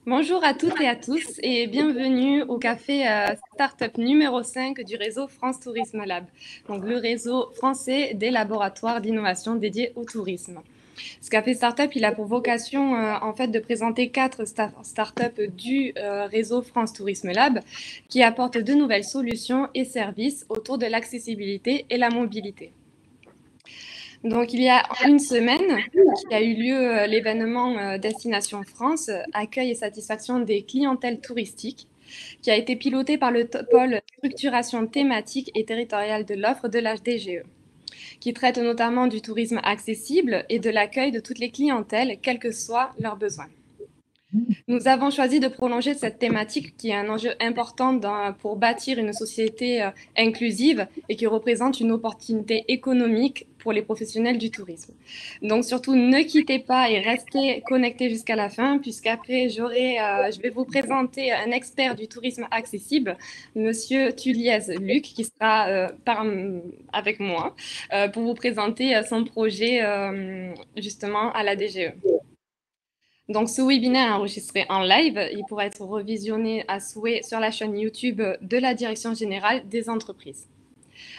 Bonjour à toutes et à tous et bienvenue au café Startup numéro 5 du réseau France Tourisme Lab, donc le réseau français des laboratoires d'innovation dédiés au tourisme. Ce café Startup, il a pour vocation en fait de présenter 4 startups du réseau France Tourisme Lab qui apportent de nouvelles solutions et services autour de l'accessibilité et la mobilité. Donc, il y a une semaine qui a eu lieu l'événement Destination France, accueil et satisfaction des clientèles touristiques, qui a été piloté par le pôle structuration thématique et territoriale de l'offre de l'HDGE, qui traite notamment du tourisme accessible et de l'accueil de toutes les clientèles, quels que soient leurs besoins. Nous avons choisi de prolonger cette thématique qui est un enjeu important pour bâtir une société inclusive et qui représente une opportunité économique pour les professionnels du tourisme. Donc surtout, ne quittez pas et restez connectés jusqu'à la fin, puisqu'après, je vais vous présenter un expert du tourisme accessible, Monsieur Tulliez Luc, qui sera avec moi pour vous présenter son projet justement à la DGE. Donc, ce webinaire est enregistré en live. Il pourra être revisionné à souhait sur la chaîne YouTube de la Direction générale des entreprises.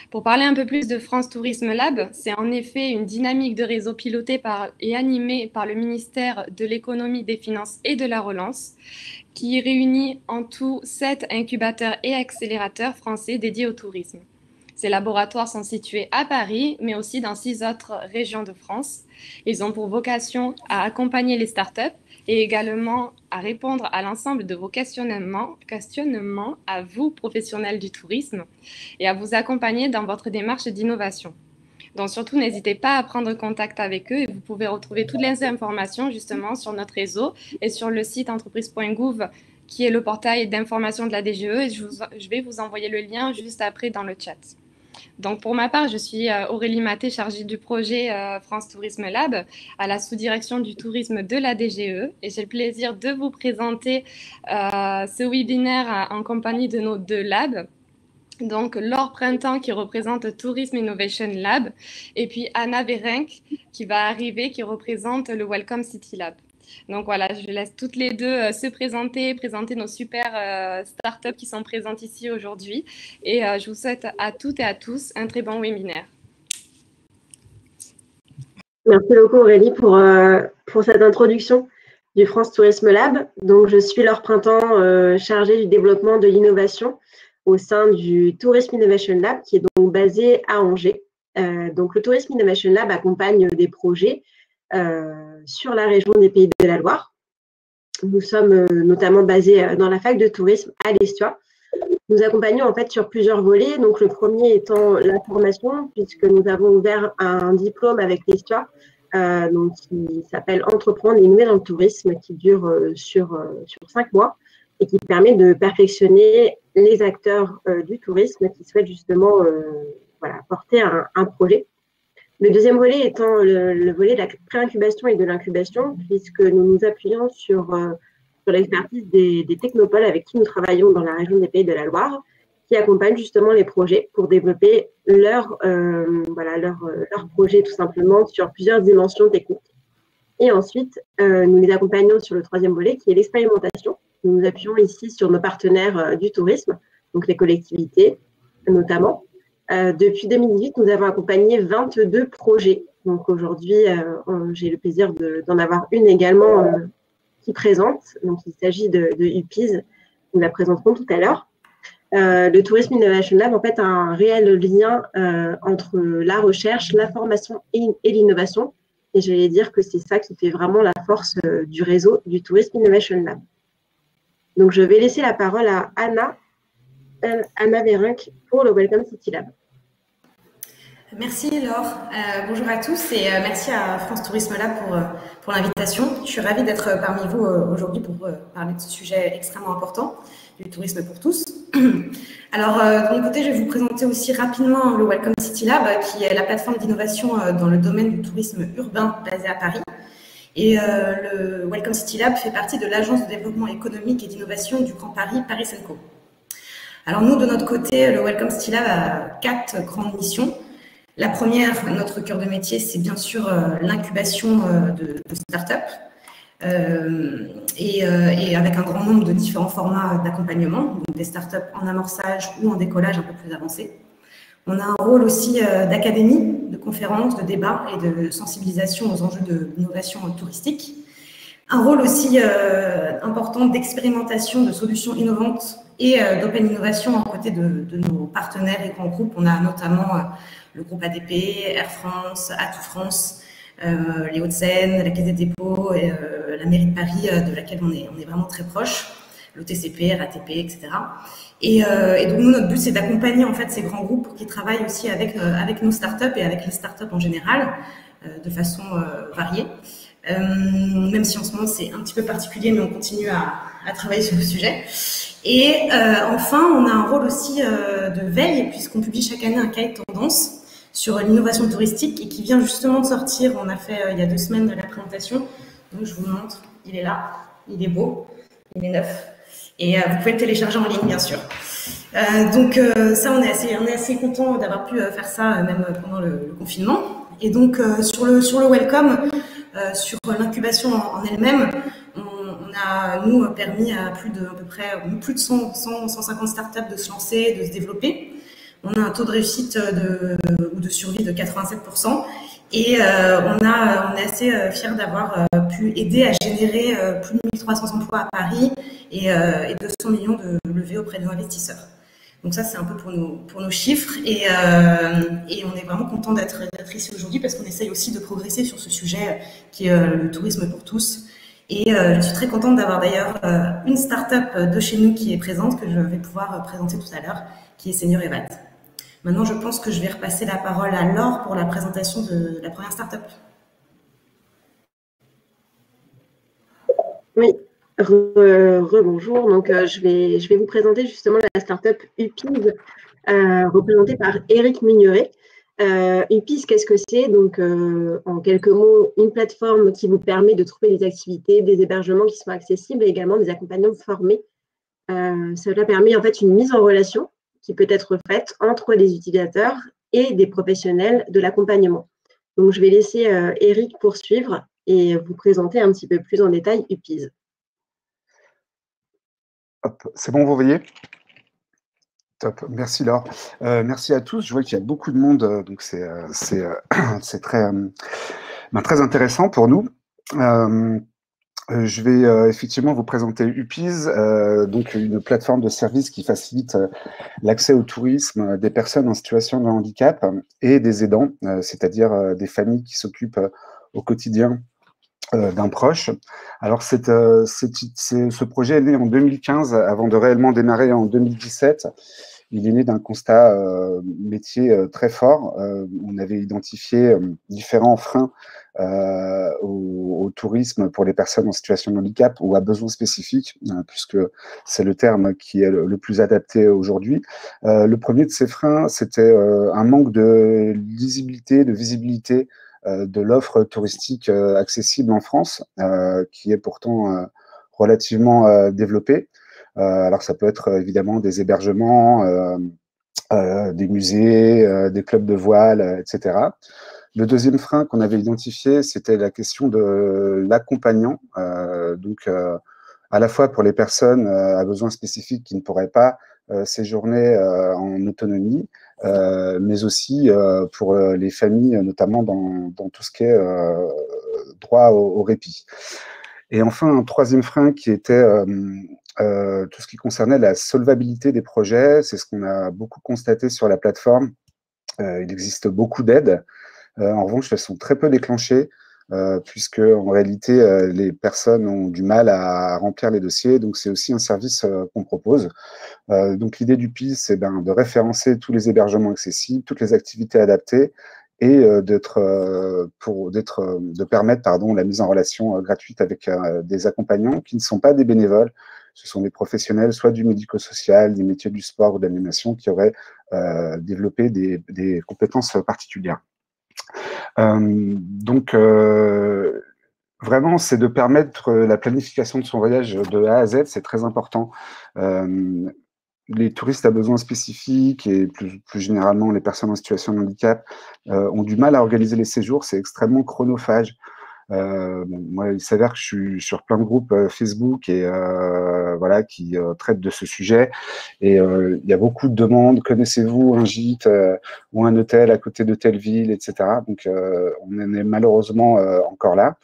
Pour parler un peu plus de France Tourisme Lab, c'est en effet une dynamique de réseau pilotée et animée par le ministère de l'Économie, des Finances et de la Relance, qui réunit en tout 7 incubateurs et accélérateurs français dédiés au tourisme. Ces laboratoires sont situés à Paris, mais aussi dans 6 autres régions de France. Ils ont pour vocation à accompagner les startups et également à répondre à l'ensemble de vos questionnements à vous, professionnels du tourisme, et à vous accompagner dans votre démarche d'innovation. Donc surtout, n'hésitez pas à prendre contact avec eux et vous pouvez retrouver toutes les informations justement sur notre réseau et sur le site entreprise.gouv qui est le portail d'information de la DGE, et je vais vous envoyer le lien juste après dans le chat. Donc, pour ma part, je suis Aurélie Maté, chargée du projet France Tourisme Lab à la sous-direction du tourisme de la DGE, et j'ai le plaisir de vous présenter ce webinaire en compagnie de nos 2 labs. Donc, Laure Printemps qui représente Tourism Innovation Lab et puis Anna Verenk qui va arriver, qui représente le Welcome City Lab. Donc voilà, je laisse toutes les 2 se présenter nos super startups qui sont présentes ici aujourd'hui. Et je vous souhaite à toutes et à tous un très bon webinaire. Merci beaucoup Aurélie pour cette introduction du France Tourisme Lab. Donc, je suis Laure Printemps, chargée du développement de l'innovation au sein du Tourism Innovation Lab qui est donc basé à Angers. Donc, le Tourism Innovation Lab accompagne des projets sur la région des Pays de la Loire. Nous sommes notamment basés dans la fac de tourisme à l'Estua. Nous accompagnons en fait sur plusieurs volets. Donc, le premier étant la formation, puisque nous avons ouvert un diplôme avec l'Estua qui s'appelle Entreprendre et innover dans le tourisme, qui dure sur 5 mois et qui permet de perfectionner les acteurs du tourisme qui souhaitent justement porter un projet. Le deuxième volet étant le volet de la pré-incubation et de l'incubation, puisque nous nous appuyons sur l'expertise des technopoles avec qui nous travaillons dans la région des Pays de la Loire, qui accompagnent justement les projets pour développer leur projet tout simplement sur plusieurs dimensions techniques. Et ensuite, nous les accompagnons sur le troisième volet qui est l'expérimentation. Nous nous appuyons ici sur nos partenaires du tourisme, donc les collectivités notamment. Depuis 2018, nous avons accompagné 22 projets. Donc aujourd'hui, j'ai le plaisir d'en avoir une également qui présente. Donc il s'agit de UPIS, nous la présenterons tout à l'heure. Le Tourism Innovation Lab en fait a un réel lien entre la recherche, la formation et l'innovation. Et j'allais dire que c'est ça qui fait vraiment la force du réseau du Tourism Innovation Lab. Donc je vais laisser la parole à Anna Verenk pour le Welcome City Lab. Merci Laure. Bonjour à tous et merci à France Tourisme Lab pour l'invitation. Je suis ravie d'être parmi vous aujourd'hui pour parler de ce sujet extrêmement important, du tourisme pour tous. Alors, de mon côté, je vais vous présenter aussi rapidement le Welcome City Lab, qui est la plateforme d'innovation dans le domaine du tourisme urbain basé à Paris. Et le Welcome City Lab fait partie de l'Agence de développement économique et d'innovation du Grand Paris, Paris *Co. Alors nous, de notre côté, le Welcome City Lab a 4 grandes missions. La première, notre cœur de métier, c'est bien sûr l'incubation de start-up. et avec un grand nombre de différents formats d'accompagnement, donc des startups en amorçage ou en décollage un peu plus avancé. On a un rôle aussi d'académie, de conférences, de débats et de sensibilisation aux enjeux de l'innovation touristique. Un rôle aussi important d'expérimentation de solutions innovantes et d'open innovation aux côtés de nos partenaires et grands groupes. On a notamment le groupe ADP, Air France, Atout France, les Hauts-de-Seine, la Caisse des dépôts, et, la mairie de Paris, de laquelle on est vraiment très proche, l'OTCP, RATP, etc. Et donc nous, notre but, c'est d'accompagner en fait ces grands groupes qui travaillent aussi avec nos startups et avec les startups en général, de façon variée. Même si en ce moment c'est un petit peu particulier, mais on continue à travailler sur le sujet. Et enfin, on a un rôle aussi de veille, puisqu'on publie chaque année un cahier de tendance sur l'innovation touristique et qui vient justement de sortir. On a fait il y a 2 semaines de la présentation, donc je vous montre, il est là, il est beau, il est neuf. Et vous pouvez le télécharger en ligne, bien sûr. Donc ça, on est assez content d'avoir pu faire ça, même pendant le confinement. Et donc sur le welcome, sur l'incubation en elle-même, on a nous permis à plus de 150 startups de se lancer, de se développer. On a un taux de réussite ou de survie de 87%. Et on est assez fiers d'avoir pu aider à générer plus de 1300 emplois à Paris et 200 millions de levées auprès des investisseurs. Donc ça, c'est un peu pour nos chiffres. Et on est vraiment content d'être ici aujourd'hui parce qu'on essaye aussi de progresser sur ce sujet qui est le tourisme pour tous. Et je suis très contente d'avoir d'ailleurs une start-up de chez nous qui est présente, que je vais pouvoir présenter tout à l'heure, qui est Senior Evad. Maintenant, je pense que je vais repasser la parole à Laure pour la présentation de la première start-up. Oui, rebonjour. Donc, je vais vous présenter justement la start-up Upiz, représentée par Éric Migneret. Upiz, qu'est-ce que c'est? Donc, en quelques mots, une plateforme qui vous permet de trouver des activités, des hébergements qui sont accessibles et également des accompagnants formés. Cela permet en fait une mise en relation qui peut être faite entre les utilisateurs et des professionnels de l'accompagnement. Donc, je vais laisser Éric poursuivre et vous présenter un petit peu plus en détail Upiz. C'est bon, vous voyez? Top, merci Laure. Merci à tous. Je vois qu'il y a beaucoup de monde, donc c'est très intéressant pour nous. Je vais effectivement vous présenter Upiz, donc une plateforme de services qui facilite l'accès au tourisme des personnes en situation de handicap et des aidants, c'est-à-dire des familles qui s'occupent au quotidien d'un proche. Alors, ce projet est né en 2015, avant de réellement démarrer en 2017. Il est né d'un constat métier très fort. On avait identifié différents freins au tourisme pour les personnes en situation de handicap ou à besoins spécifiques, puisque c'est le terme qui est le plus adapté aujourd'hui. Le premier de ces freins, c'était un manque de lisibilité, de visibilité de l'offre touristique accessible en France, qui est pourtant relativement développée. Alors ça peut être évidemment des hébergements, des musées, des clubs de voile, etc. Le deuxième frein qu'on avait identifié, c'était la question de l'accompagnant, donc à la fois pour les personnes à besoins spécifiques qui ne pourraient pas séjourner en autonomie, mais aussi pour les familles, notamment dans tout ce qui est droit au répit. Et enfin, un troisième frein qui était tout ce qui concernait la solvabilité des projets. C'est ce qu'on a beaucoup constaté sur la plateforme. Il existe beaucoup d'aides. En revanche, elles sont très peu déclenchées, puisque en réalité, les personnes ont du mal à remplir les dossiers. Donc, c'est aussi un service qu'on propose. Donc, l'idée du PIS, c'est de référencer tous les hébergements accessibles, toutes les activités adaptées, et de permettre la mise en relation gratuite avec des accompagnants qui ne sont pas des bénévoles. Ce sont des professionnels, soit du médico-social, des métiers du sport ou de l'animation, qui auraient développé des compétences particulières. Donc, vraiment, c'est de permettre la planification de son voyage de A à Z, c'est très important. Les touristes à besoins spécifiques et plus généralement les personnes en situation de handicap ont du mal à organiser les séjours, c'est extrêmement chronophage. Moi, il s'avère que je suis sur plein de groupes Facebook et voilà, qui traitent de ce sujet. Et il y a beaucoup de demandes. Connaissez-vous un gîte ou un hôtel à côté de telle ville, etc. Donc, on en est malheureusement encore là.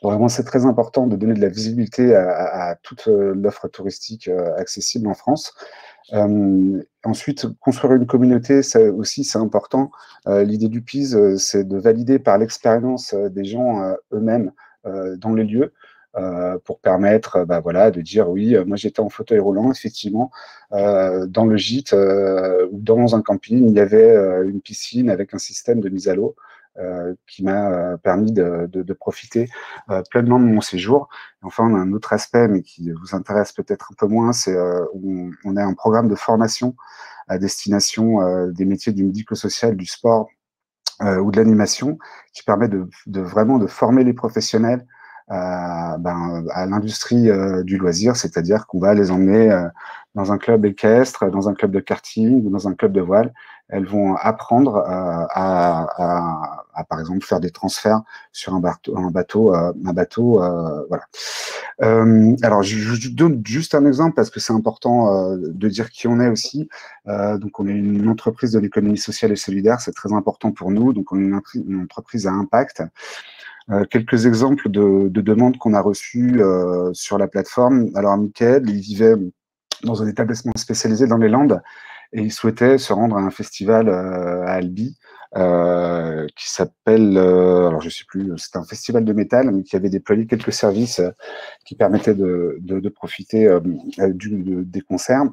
Vraiment, c'est très important de donner de la visibilité à toute l'offre touristique accessible en France. Ensuite, construire une communauté, ça aussi, c'est important. L'idée du PIS, c'est de valider par l'expérience des gens eux-mêmes dans les lieux pour permettre voilà, de dire oui, moi j'étais en fauteuil roulant, effectivement, dans le gîte ou dans un camping, il y avait une piscine avec un système de mise à l'eau. Qui m'a permis de profiter pleinement de mon séjour. Et enfin, on a un autre aspect, mais qui vous intéresse peut-être un peu moins, c'est on a un programme de formation à destination des métiers du médico-social, du sport ou de l'animation, qui permet vraiment de former les professionnels à l'industrie du loisir, c'est-à-dire qu'on va les emmener dans un club équestre, dans un club de karting ou dans un club de voile. Elles vont apprendre à par exemple, faire des transferts sur un bateau, voilà. Alors, je donne juste un exemple parce que c'est important de dire qui on est aussi. Donc, on est une entreprise de l'économie sociale et solidaire, c'est très important pour nous. Donc, on est une entreprise à impact. Quelques exemples de demandes qu'on a reçues sur la plateforme. Alors, Mickaël, il vivait dans un établissement spécialisé dans les Landes et il souhaitait se rendre à un festival à Albi qui s'appelle, alors je sais plus, c'était un festival de métal, mais qui avait déployé quelques services qui permettaient de profiter des concerts.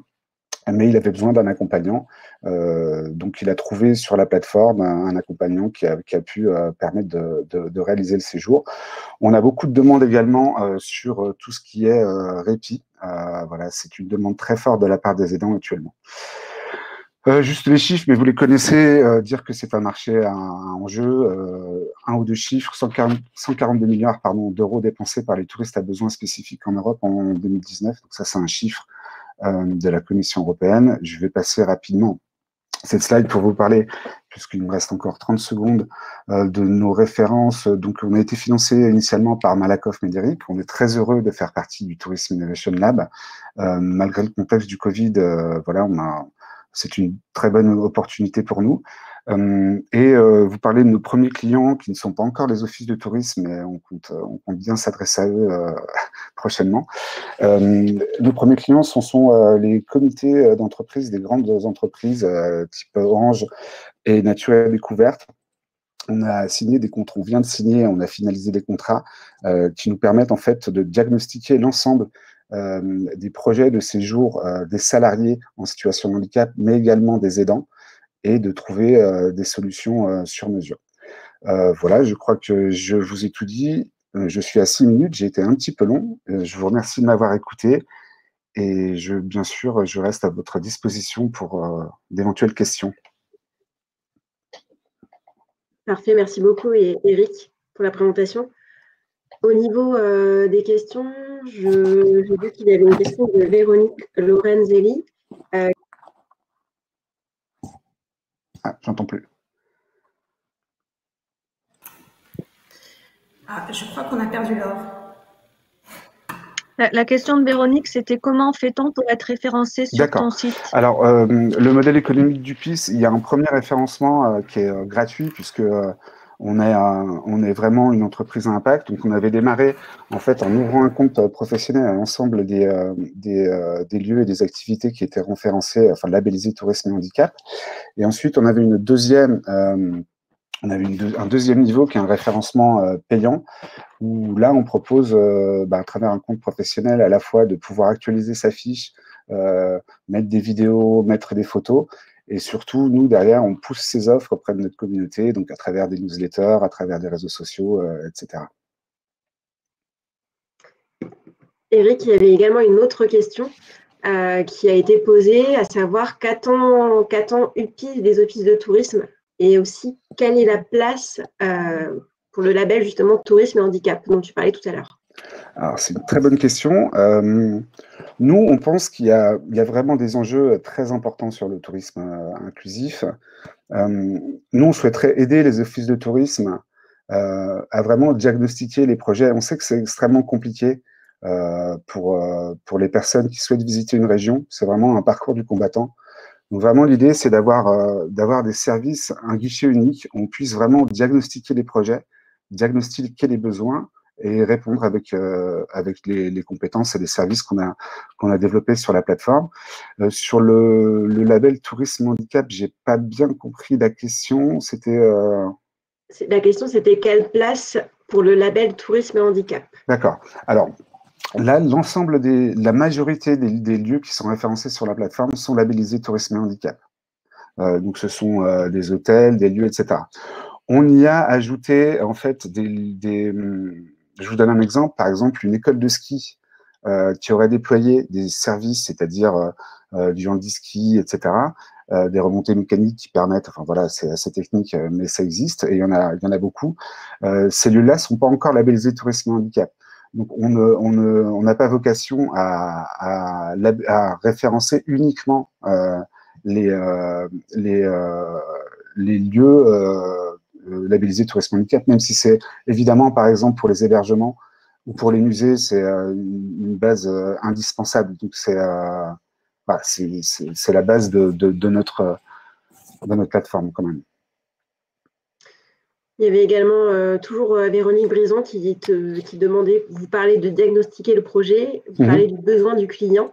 Mais il avait besoin d'un accompagnant. Donc, il a trouvé sur la plateforme un accompagnant qui a pu permettre de réaliser le séjour. On a beaucoup de demandes également sur tout ce qui est répit. Voilà, c'est une demande très forte de la part des aidants actuellement. Juste les chiffres, mais vous les connaissez, dire que c'est un marché à enjeu, un ou deux chiffres, 142 milliards d'euros dépensés par les touristes à besoins spécifiques en Europe en 2019. Donc ça, c'est un chiffre de la Commission européenne. Je vais passer rapidement cette slide pour vous parler, puisqu'il me reste encore 30 secondes, de nos références. Donc, on a été financé initialement par Malakoff Médéric. On est très heureux de faire partie du Tourism Innovation Lab. Malgré le contexte du Covid, voilà, c'est une très bonne opportunité pour nous. Vous parlez de nos premiers clients qui ne sont pas encore les offices de tourisme, mais on compte bien s'adresser à eux prochainement. Nos premiers clients sont les comités d'entreprise des grandes entreprises type Orange et Nature Découverte. On a signé des contrats, on vient de signer, on a finalisé des contrats qui nous permettent en fait de diagnostiquer l'ensemble des projets de séjour des salariés en situation de handicap, mais également des aidants, et de trouver des solutions sur mesure. Voilà, je crois que je vous ai tout dit. Je suis à 6 minutes, j'ai été un petit peu long. Je vous remercie de m'avoir écouté et bien sûr, je reste à votre disposition pour d'éventuelles questions. Parfait, merci beaucoup Eric pour la présentation. Au niveau des questions, j'ai vu qu'il y avait une question de Véronique Lorenzelli. J'entends plus. Je crois qu'on a perdu Laure. La question de Véronique, c'était comment fait-on pour être référencé sur ton site? Alors, le modèle économique du PIS, il y a un premier référencement qui est gratuit puisque on est vraiment une entreprise à impact. Donc, on avait démarré en fait en ouvrant un compte professionnel à l'ensemble des lieux et des activités qui étaient référencés, enfin labellisés tourisme et handicap. Et ensuite, on avait un deuxième niveau qui est un référencement payant, où là, on propose, à travers un compte professionnel, à la fois de pouvoir actualiser sa fiche, mettre des vidéos, mettre des photos, et surtout, nous, derrière, on pousse ces offres auprès de notre communauté, donc à travers des newsletters, à travers des réseaux sociaux, etc. Eric, il y avait également une autre question qui a été posée, à savoir qu'attend UPIS des offices de tourisme, et aussi quelle est la place pour le label justement tourisme et handicap dont tu parlais tout à l'heure. Alors, c'est une très bonne question. Nous, on pense qu'il y a vraiment des enjeux très importants sur le tourisme inclusif. Nous, on souhaiterait aider les offices de tourisme à vraiment diagnostiquer les projets. On sait que c'est extrêmement compliqué pour les personnes qui souhaitent visiter une région. C'est vraiment un parcours du combattant. Donc vraiment, l'idée, c'est d'avoir des services, un guichet unique, où on puisse vraiment diagnostiquer les projets, diagnostiquer les besoins et répondre avec les compétences et les services qu'on a développés sur la plateforme. Sur le label Tourisme Handicap, j'ai pas bien compris la question. La question, c'était quelle place pour le label Tourisme Handicap? D'accord. Alors, là, la majorité des lieux qui sont référencés sur la plateforme sont labellisés Tourisme et Handicap. Donc, ce sont des hôtels, des lieux, etc. On y a ajouté, en fait, je vous donne un exemple, par exemple, une école de ski qui aurait déployé des services, c'est-à-dire du handi-ski, etc., des remontées mécaniques qui permettent, enfin voilà, c'est assez technique, mais ça existe et il y en a beaucoup. Ces lieux-là ne sont pas encore labellisés Tourisme et Handicap. Donc, on n'a pas vocation à référencer uniquement les lieux labellisés Tourisme Handicap, même si c'est évidemment, par exemple, pour les hébergements ou pour les musées, c'est une base indispensable. Donc, c'est la base de notre plateforme, quand même. Il y avait également toujours Véronique Brison qui demandait, vous parlez de diagnostiquer le projet, vous parlez du besoin du client.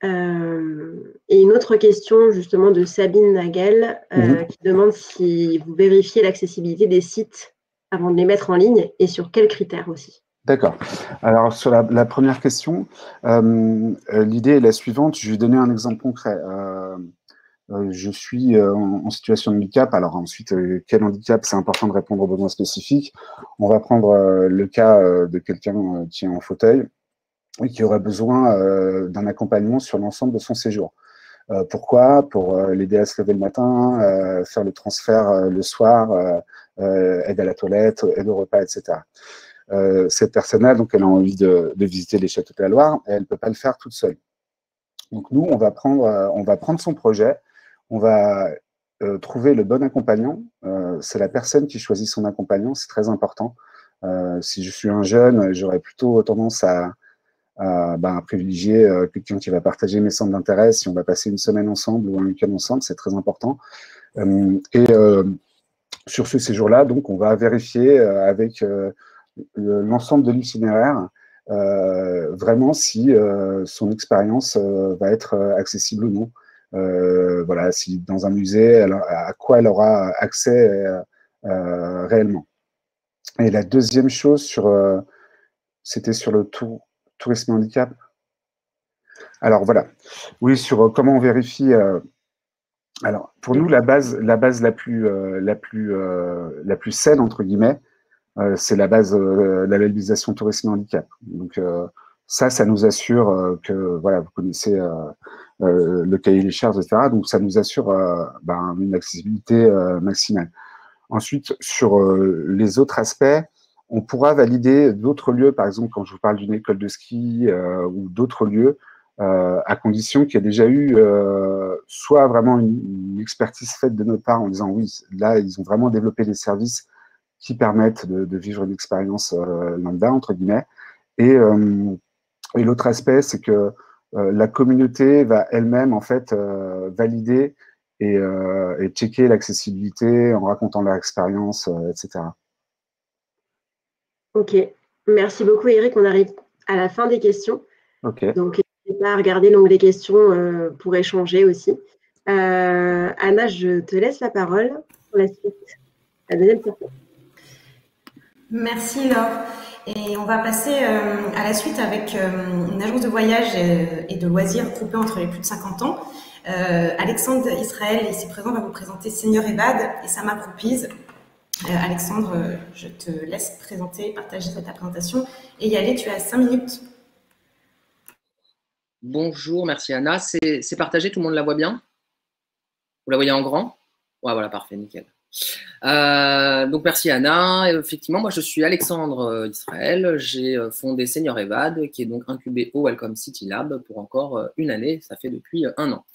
Et une autre question justement de Sabine Nagel qui demande si vous vérifiez l'accessibilité des sites avant de les mettre en ligne et sur quels critères aussi. D'accord. Alors, sur la première question, l'idée est la suivante. Je vais donner un exemple concret. Je suis en situation de handicap. Alors ensuite, quel handicap? C'est important de répondre aux besoins spécifiques. On va prendre le cas de quelqu'un qui est en fauteuil et qui aurait besoin d'un accompagnement sur l'ensemble de son séjour. Pourquoi? Pour l'aider à se lever le matin, faire le transfert le soir, aide à la toilette, aide au repas, etc. Cette personne-là, donc, elle a envie de visiter les châteaux de la Loire et elle ne peut pas le faire toute seule. Donc nous, on va prendre son projet, on va trouver le bon accompagnant. C'est la personne qui choisit son accompagnant, c'est très important. Si je suis un jeune, j'aurais plutôt tendance à privilégier quelqu'un qui va partager mes centres d'intérêt. Si on va passer une semaine ensemble ou un week-end ensemble, c'est très important. Sur ce séjour-là, donc, on va vérifier avec l'ensemble de l'itinéraire vraiment si son expérience va être accessible ou non. Voilà, si dans un musée, à quoi elle aura accès réellement. Et la deuxième chose, c'était sur le tourisme handicap. Alors voilà, oui, sur comment on vérifie. Alors pour nous, la base la plus saine entre guillemets, c'est la base la labellisation tourisme handicap. Donc ça nous assure que voilà, vous connaissez le cahier des charges, etc. Donc ça nous assure une accessibilité maximale. Ensuite, sur les autres aspects, on pourra valider d'autres lieux, par exemple, quand je vous parle d'une école de ski ou d'autres lieux, à condition qu'il y ait déjà eu soit vraiment une expertise faite de notre part en disant oui, là, ils ont vraiment développé des services qui permettent de vivre une expérience lambda, entre guillemets. Et l'autre aspect, c'est que la communauté va elle-même, en fait, valider et checker l'accessibilité en racontant leur expérience, etc. Ok, merci beaucoup Eric. On arrive à la fin des questions. Ok. Donc, n'hésitez pas à regarder l'onglet questions pour échanger aussi. Anna, je te laisse la parole pour la suite. La deuxième question. Merci Laure. Et on va passer à la suite avec une agence de voyage et de loisirs groupée entre les plus de 50 ans. Alexandre Israël, ici présent, va vous présenter Senior Evad et Sama Groupies. Alexandre, je te laisse présenter, partager ta présentation et y aller, tu as 5 minutes. Bonjour, merci Anna. C'est partagé, tout le monde la voit bien? Vous la voyez en grand? Ouais, voilà, parfait, nickel. Donc merci Anna. Effectivement, moi je suis Alexandre Israël. J'ai fondé Senior Evad, qui est donc incubé au Welcome City Lab pour encore une année. Ça fait depuis 1 an.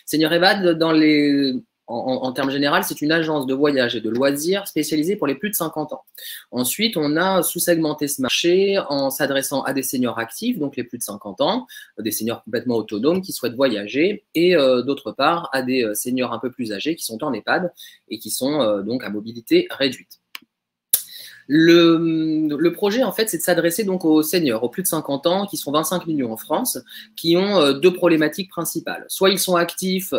Senior Evad, dans les en termes généraux, c'est une agence de voyage et de loisirs spécialisée pour les plus de 50 ans. Ensuite, on a sous-segmenté ce marché en s'adressant à des seniors actifs, donc les plus de 50 ans, des seniors complètement autonomes qui souhaitent voyager, et d'autre part à des seniors un peu plus âgés qui sont en EHPAD et qui sont donc à mobilité réduite. Le projet, en fait, c'est de s'adresser donc aux seniors, aux plus de 50 ans, qui sont 25 millions en France, qui ont deux problématiques principales. Soit ils sont actifs,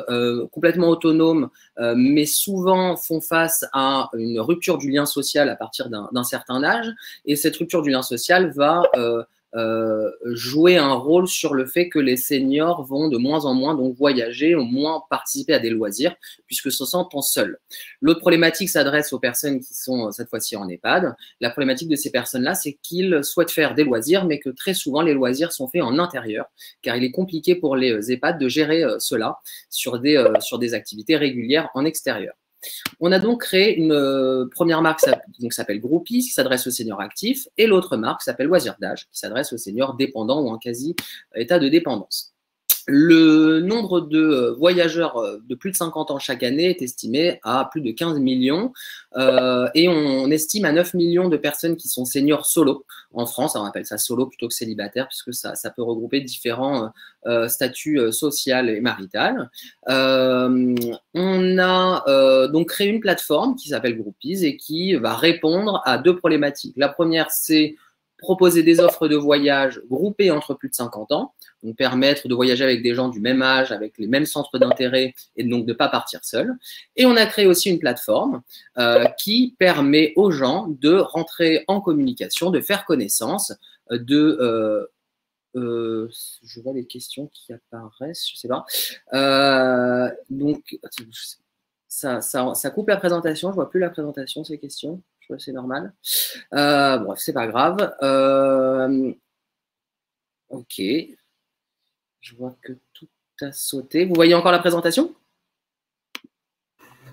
complètement autonomes, mais souvent font face à une rupture du lien social à partir d'un certain âge, et cette rupture du lien social va jouer un rôle sur le fait que les seniors vont de moins en moins donc voyager, ou moins participer à des loisirs, puisque se sentent seuls. L'autre problématique s'adresse aux personnes qui sont cette fois-ci en EHPAD. La problématique de ces personnes-là, c'est qu'ils souhaitent faire des loisirs, mais que très souvent les loisirs sont faits en intérieur, car il est compliqué pour les EHPAD de gérer cela sur des activités régulières en extérieur. On a donc créé une première marque qui s'appelle Groupies, qui s'adresse aux seniors actifs, et l'autre marque s'appelle Loisirs d'âge, qui s'adresse aux seniors dépendants ou en quasi état de dépendance. Le nombre de voyageurs de plus de 50 ans chaque année est estimé à plus de 15 millions et on estime à 9 millions de personnes qui sont seniors solo en France. On appelle ça solo plutôt que célibataire puisque ça peut regrouper différents statuts social et marital. On a donc créé une plateforme qui s'appelle Groupies et qui va répondre à deux problématiques. La première, c'est proposer des offres de voyage groupées entre plus de 50 ans, donc permettre de voyager avec des gens du même âge, avec les mêmes centres d'intérêt et donc de ne pas partir seul. Et on a créé aussi une plateforme qui permet aux gens de rentrer en communication, de faire connaissance, je vois des questions qui apparaissent, je ne sais pas. Donc, ça coupe la présentation, je ne vois plus la présentation, ces questions. Je vois, c'est normal. Bref, c'est pas grave. Ok. Je vois que tout a sauté. Vous voyez encore la présentation?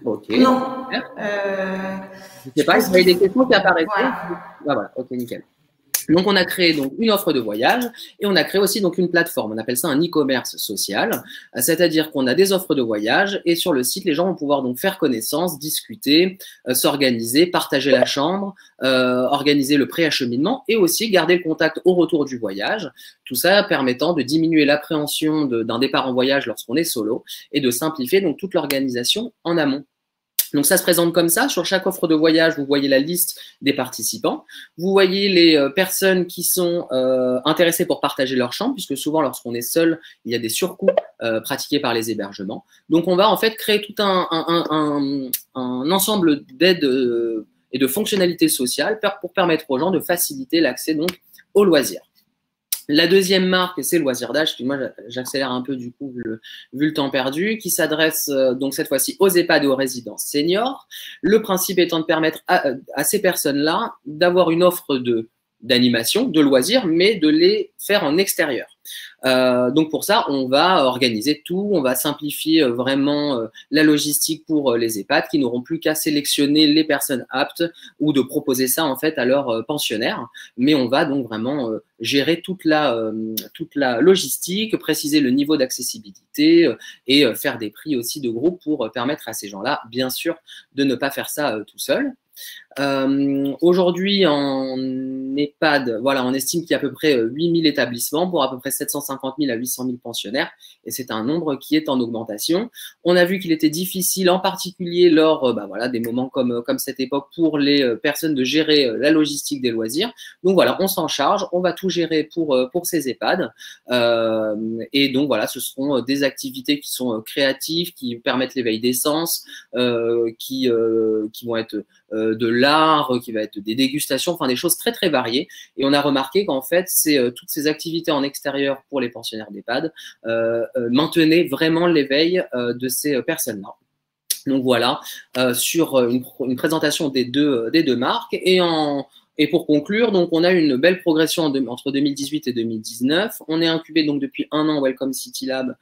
Ok. Non. Je ne sais pas, il y a des questions qui apparaissent. Ah, voilà, ok, nickel. Donc, on a créé donc une offre de voyage et on a créé aussi donc une plateforme. On appelle ça un e-commerce social, c'est-à-dire qu'on a des offres de voyage et sur le site, les gens vont pouvoir donc faire connaissance, discuter, s'organiser, partager la chambre, organiser le préacheminement et aussi garder le contact au retour du voyage. Tout ça permettant de diminuer l'appréhension d'un départ en voyage lorsqu'on est solo et de simplifier donc toute l'organisation en amont. Donc, ça se présente comme ça. Sur chaque offre de voyage, vous voyez la liste des participants. Vous voyez les personnes qui sont intéressées pour partager leur chambre, puisque souvent, lorsqu'on est seul, il y a des surcoûts pratiqués par les hébergements. Donc, on va en fait créer tout un ensemble d'aides et de fonctionnalités sociales pour permettre aux gens de faciliter l'accès donc aux loisirs. La deuxième marque, c'est Loisirs d'âge, moi j'accélère un peu du coup vu le temps perdu, qui s'adresse donc cette fois-ci aux EHPAD et aux résidences seniors. Le principe étant de permettre à ces personnes-là d'avoir une offre d'animation, de loisirs, mais de les faire en extérieur. Donc pour ça, on va organiser tout, on va simplifier vraiment la logistique pour les EHPAD qui n'auront plus qu'à sélectionner les personnes aptes ou de proposer ça en fait à leurs pensionnaires. Mais on va donc vraiment gérer toute la logistique, préciser le niveau d'accessibilité et faire des prix aussi de groupe pour permettre à ces gens-là, bien sûr, de ne pas faire ça tout seul. Aujourd'hui, en EHPAD, voilà, on estime qu'il y a à peu près 8000 établissements pour à peu près 750 000 à 800 000 pensionnaires et c'est un nombre qui est en augmentation. On a vu qu'il était difficile, en particulier lors voilà, des moments comme cette époque, pour les personnes de gérer la logistique des loisirs. Donc voilà, on s'en charge, on va tout gérer pour ces EHPAD. Et donc voilà, ce seront des activités qui sont créatives, qui permettent l'éveil des sens, qui vont être de l'art, qui va être des dégustations, enfin des choses très très variées. Et on a remarqué qu'en fait, toutes ces activités en extérieur pour les pensionnaires d'EHPAD maintenaient vraiment l'éveil de ces personnes-là. Donc voilà, sur une présentation des deux marques. Et pour conclure, donc on a une belle progression entre 2018 et 2019. On est incubé donc depuis 1 an Welcome City Lab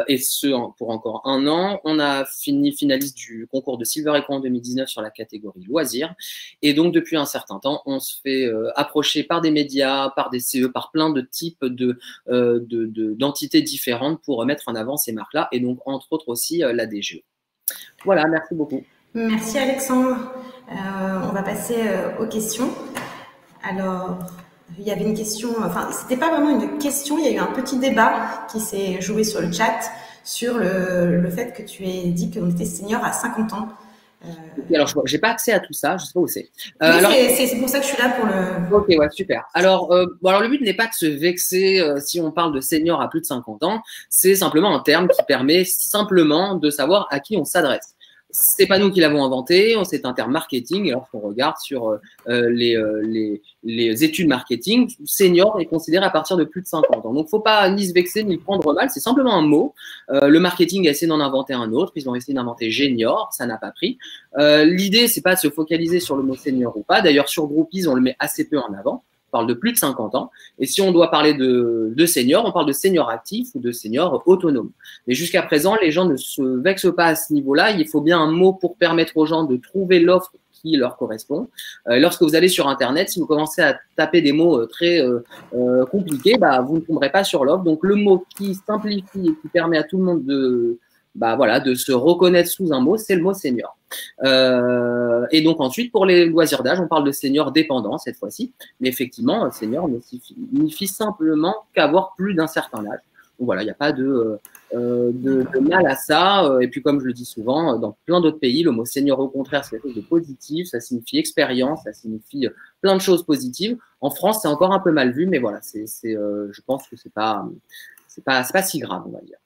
et ce pour encore 1 an. On a fini finaliste du concours de Silver Echo en 2019 sur la catégorie loisirs. Et donc depuis un certain temps, on se fait approcher par des médias, par des CE, par plein de types d'entités différentes pour mettre en avant ces marques-là et donc entre autres aussi la DGE. Voilà, merci beaucoup. Merci Alexandre. On va passer aux questions. Alors, il y avait une question, enfin, c'était pas vraiment une question, il y a eu un petit débat qui s'est joué sur le chat sur le fait que tu aies dit qu'on était senior à 50 ans. Alors, je n'ai pas accès à tout ça, je ne sais pas où c'est. C'est pour ça que je suis là pour le… Ok, ouais, super. Alors, alors le but n'est pas de se vexer si on parle de senior à plus de 50 ans, c'est simplement un terme qui permet simplement de savoir à qui on s'adresse. C'est pas nous qui l'avons inventé, c'est un terme marketing. Et lorsqu'on regarde sur les études marketing, senior est considéré à partir de plus de 50 ans. Donc, faut pas ni se vexer ni le prendre mal. C'est simplement un mot. Le marketing a essayé d'en inventer un autre. Ils ont essayé d'inventer junior, ça n'a pas pris. L'idée, c'est pas de se focaliser sur le mot senior ou pas. D'ailleurs, sur Groupies, on le met assez peu en avant. On parle de plus de 50 ans. Et si on doit parler de senior, on parle de senior actif ou de senior autonome. Mais jusqu'à présent, les gens ne se vexent pas à ce niveau-là. Il faut bien un mot pour permettre aux gens de trouver l'offre qui leur correspond. Lorsque vous allez sur Internet, si vous commencez à taper des mots très compliqués, bah, vous ne tomberez pas sur l'offre. Donc, le mot qui simplifie et qui permet à tout le monde de se reconnaître sous un mot, c'est le mot senior. Et donc ensuite, pour les loisirs d'âge, on parle de senior dépendant cette fois-ci. Mais effectivement, senior ne signifie simplement qu'avoir plus d'un certain âge. Donc voilà, il n'y a pas de mal à ça. Et puis comme je le dis souvent, dans plein d'autres pays, le mot senior au contraire, c'est quelque chose de positif. Ça signifie expérience, ça signifie plein de choses positives. En France, c'est encore un peu mal vu, mais voilà, je pense que c'est pas si grave, on va dire.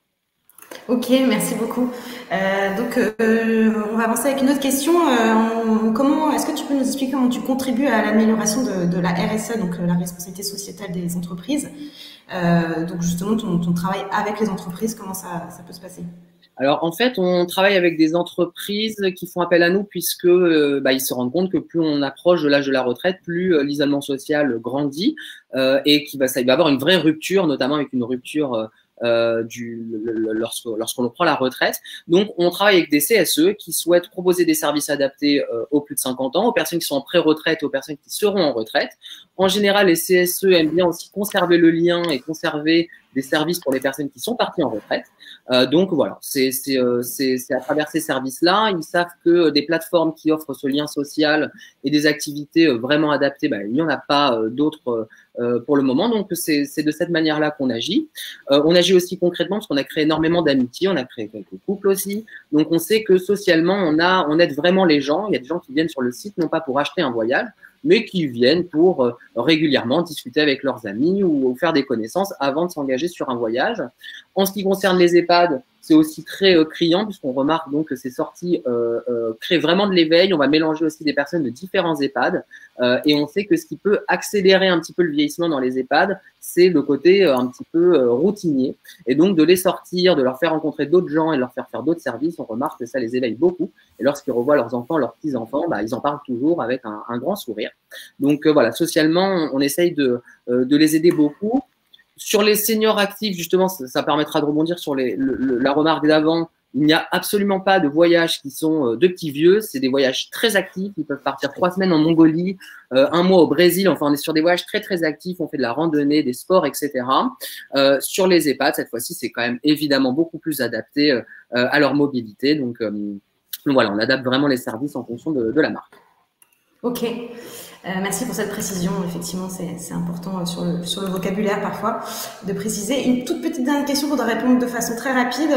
Ok, merci beaucoup. On va avancer avec une autre question. Est-ce que tu peux nous expliquer comment tu contribues à l'amélioration de la RSE, donc la responsabilité sociétale des entreprises? Donc justement, ton travail avec les entreprises, comment ça peut se passer? Alors en fait, on travaille avec des entreprises qui font appel à nous puisque ils se rendent compte que plus on approche de l'âge de la retraite, plus l'isolement social grandit et il va y avoir une vraie rupture, notamment avec une rupture lorsqu'on prend la retraite. Donc, on travaille avec des CSE qui souhaitent proposer des services adaptés aux plus de 50 ans, aux personnes qui sont en pré-retraite et aux personnes qui seront en retraite. En général, les CSE aiment bien aussi conserver le lien et conserver des services pour les personnes qui sont parties en retraite. Donc voilà, c'est à travers ces services-là, ils savent que des plateformes qui offrent ce lien social et des activités vraiment adaptées, il n'y en a pas d'autres pour le moment. Donc c'est de cette manière-là qu'on agit. On agit aussi concrètement parce qu'on a créé énormément d'amitiés, on a créé quelques couples aussi. Donc on sait que socialement, on aide vraiment les gens. Il y a des gens qui viennent sur le site non pas pour acheter un voyage, mais qui viennent pour régulièrement discuter avec leurs amis ou faire des connaissances avant de s'engager sur un voyage. En ce qui concerne les EHPAD, c'est aussi très criant puisqu'on remarque donc que ces sorties créent vraiment de l'éveil. On va mélanger aussi des personnes de différents EHPAD et on sait que ce qui peut accélérer un petit peu le vieillissement dans les EHPAD, c'est le côté un petit peu routinier. Et donc de les sortir, de leur faire rencontrer d'autres gens et de leur faire faire d'autres services, on remarque que ça les éveille beaucoup. Et lorsqu'ils revoient leurs enfants, leurs petits-enfants, ils en parlent toujours avec un grand sourire. Donc voilà, socialement, on essaye de les aider beaucoup. Sur les seniors actifs, justement, ça permettra de rebondir sur la remarque d'avant. Il n'y a absolument pas de voyages qui sont de petits vieux. C'est des voyages très actifs. Ils peuvent partir 3 semaines en Mongolie, 1 mois au Brésil. Enfin, on est sur des voyages très, très actifs. On fait de la randonnée, des sports, etc. Sur les EHPAD, cette fois-ci, c'est quand même évidemment beaucoup plus adapté à leur mobilité. Donc voilà, on adapte vraiment les services en fonction de la marque. Ok. Merci pour cette précision. Effectivement, c'est important sur le vocabulaire parfois de préciser. Une toute petite dernière question pour répondre de façon très rapide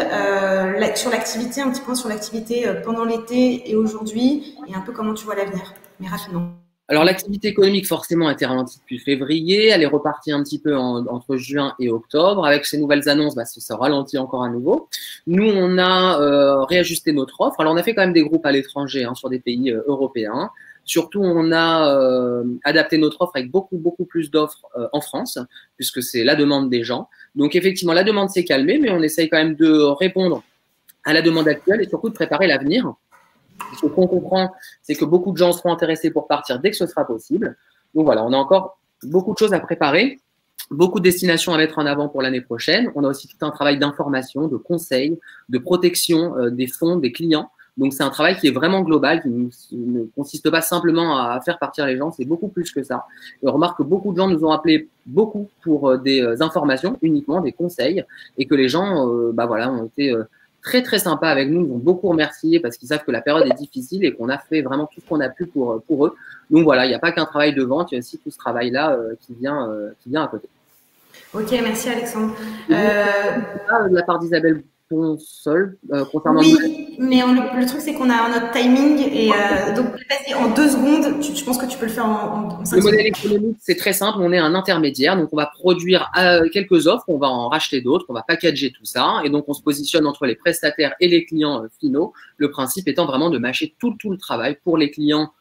sur l'activité, un petit point sur l'activité pendant l'été et aujourd'hui et un peu comment tu vois l'avenir, mais rapidement. Alors, l'activité économique, forcément, a été ralentie depuis février. Elle est repartie un petit peu entre juin et octobre. Avec ces nouvelles annonces, ça ralentit encore à nouveau. Nous, on a réajusté notre offre. Alors, on a fait quand même des groupes à l'étranger sur des pays européens. Surtout, on a adapté notre offre avec beaucoup, beaucoup plus d'offres en France, puisque c'est la demande des gens. Donc, effectivement, la demande s'est calmée, mais on essaye quand même de répondre à la demande actuelle et surtout de préparer l'avenir. Ce qu'on comprend, c'est que beaucoup de gens seront intéressés pour partir dès que ce sera possible. Donc voilà, on a encore beaucoup de choses à préparer, beaucoup de destinations à mettre en avant pour l'année prochaine. On a aussi tout un travail d'information, de conseil, de protection des fonds, des clients. Donc c'est un travail qui est vraiment global, qui ne consiste pas simplement à faire partir les gens, c'est beaucoup plus que ça. Et on remarque que beaucoup de gens nous ont appelé beaucoup pour des informations, uniquement des conseils, et que les gens ont été très très sympas avec nous, ils nous ont beaucoup remercié parce qu'ils savent que la période est difficile et qu'on a fait vraiment tout ce qu'on a pu pour eux. Donc voilà, il n'y a pas qu'un travail de vente, il y a aussi tout ce travail-là qui vient à côté. Ok, merci Alexandre. De la part d'Isabelle Ponsol, concernant... Oui, mais le truc, c'est qu'on a notre timing. Et donc, vas-y, en 2 secondes, je pense que tu peux le faire en 5 secondes. Le modèle économique, c'est très simple. On est un intermédiaire. Donc, on va produire quelques offres, on va en racheter d'autres, on va packager tout ça. Et donc, on se positionne entre les prestataires et les clients finaux. Le principe étant vraiment de mâcher tout le travail pour les clients,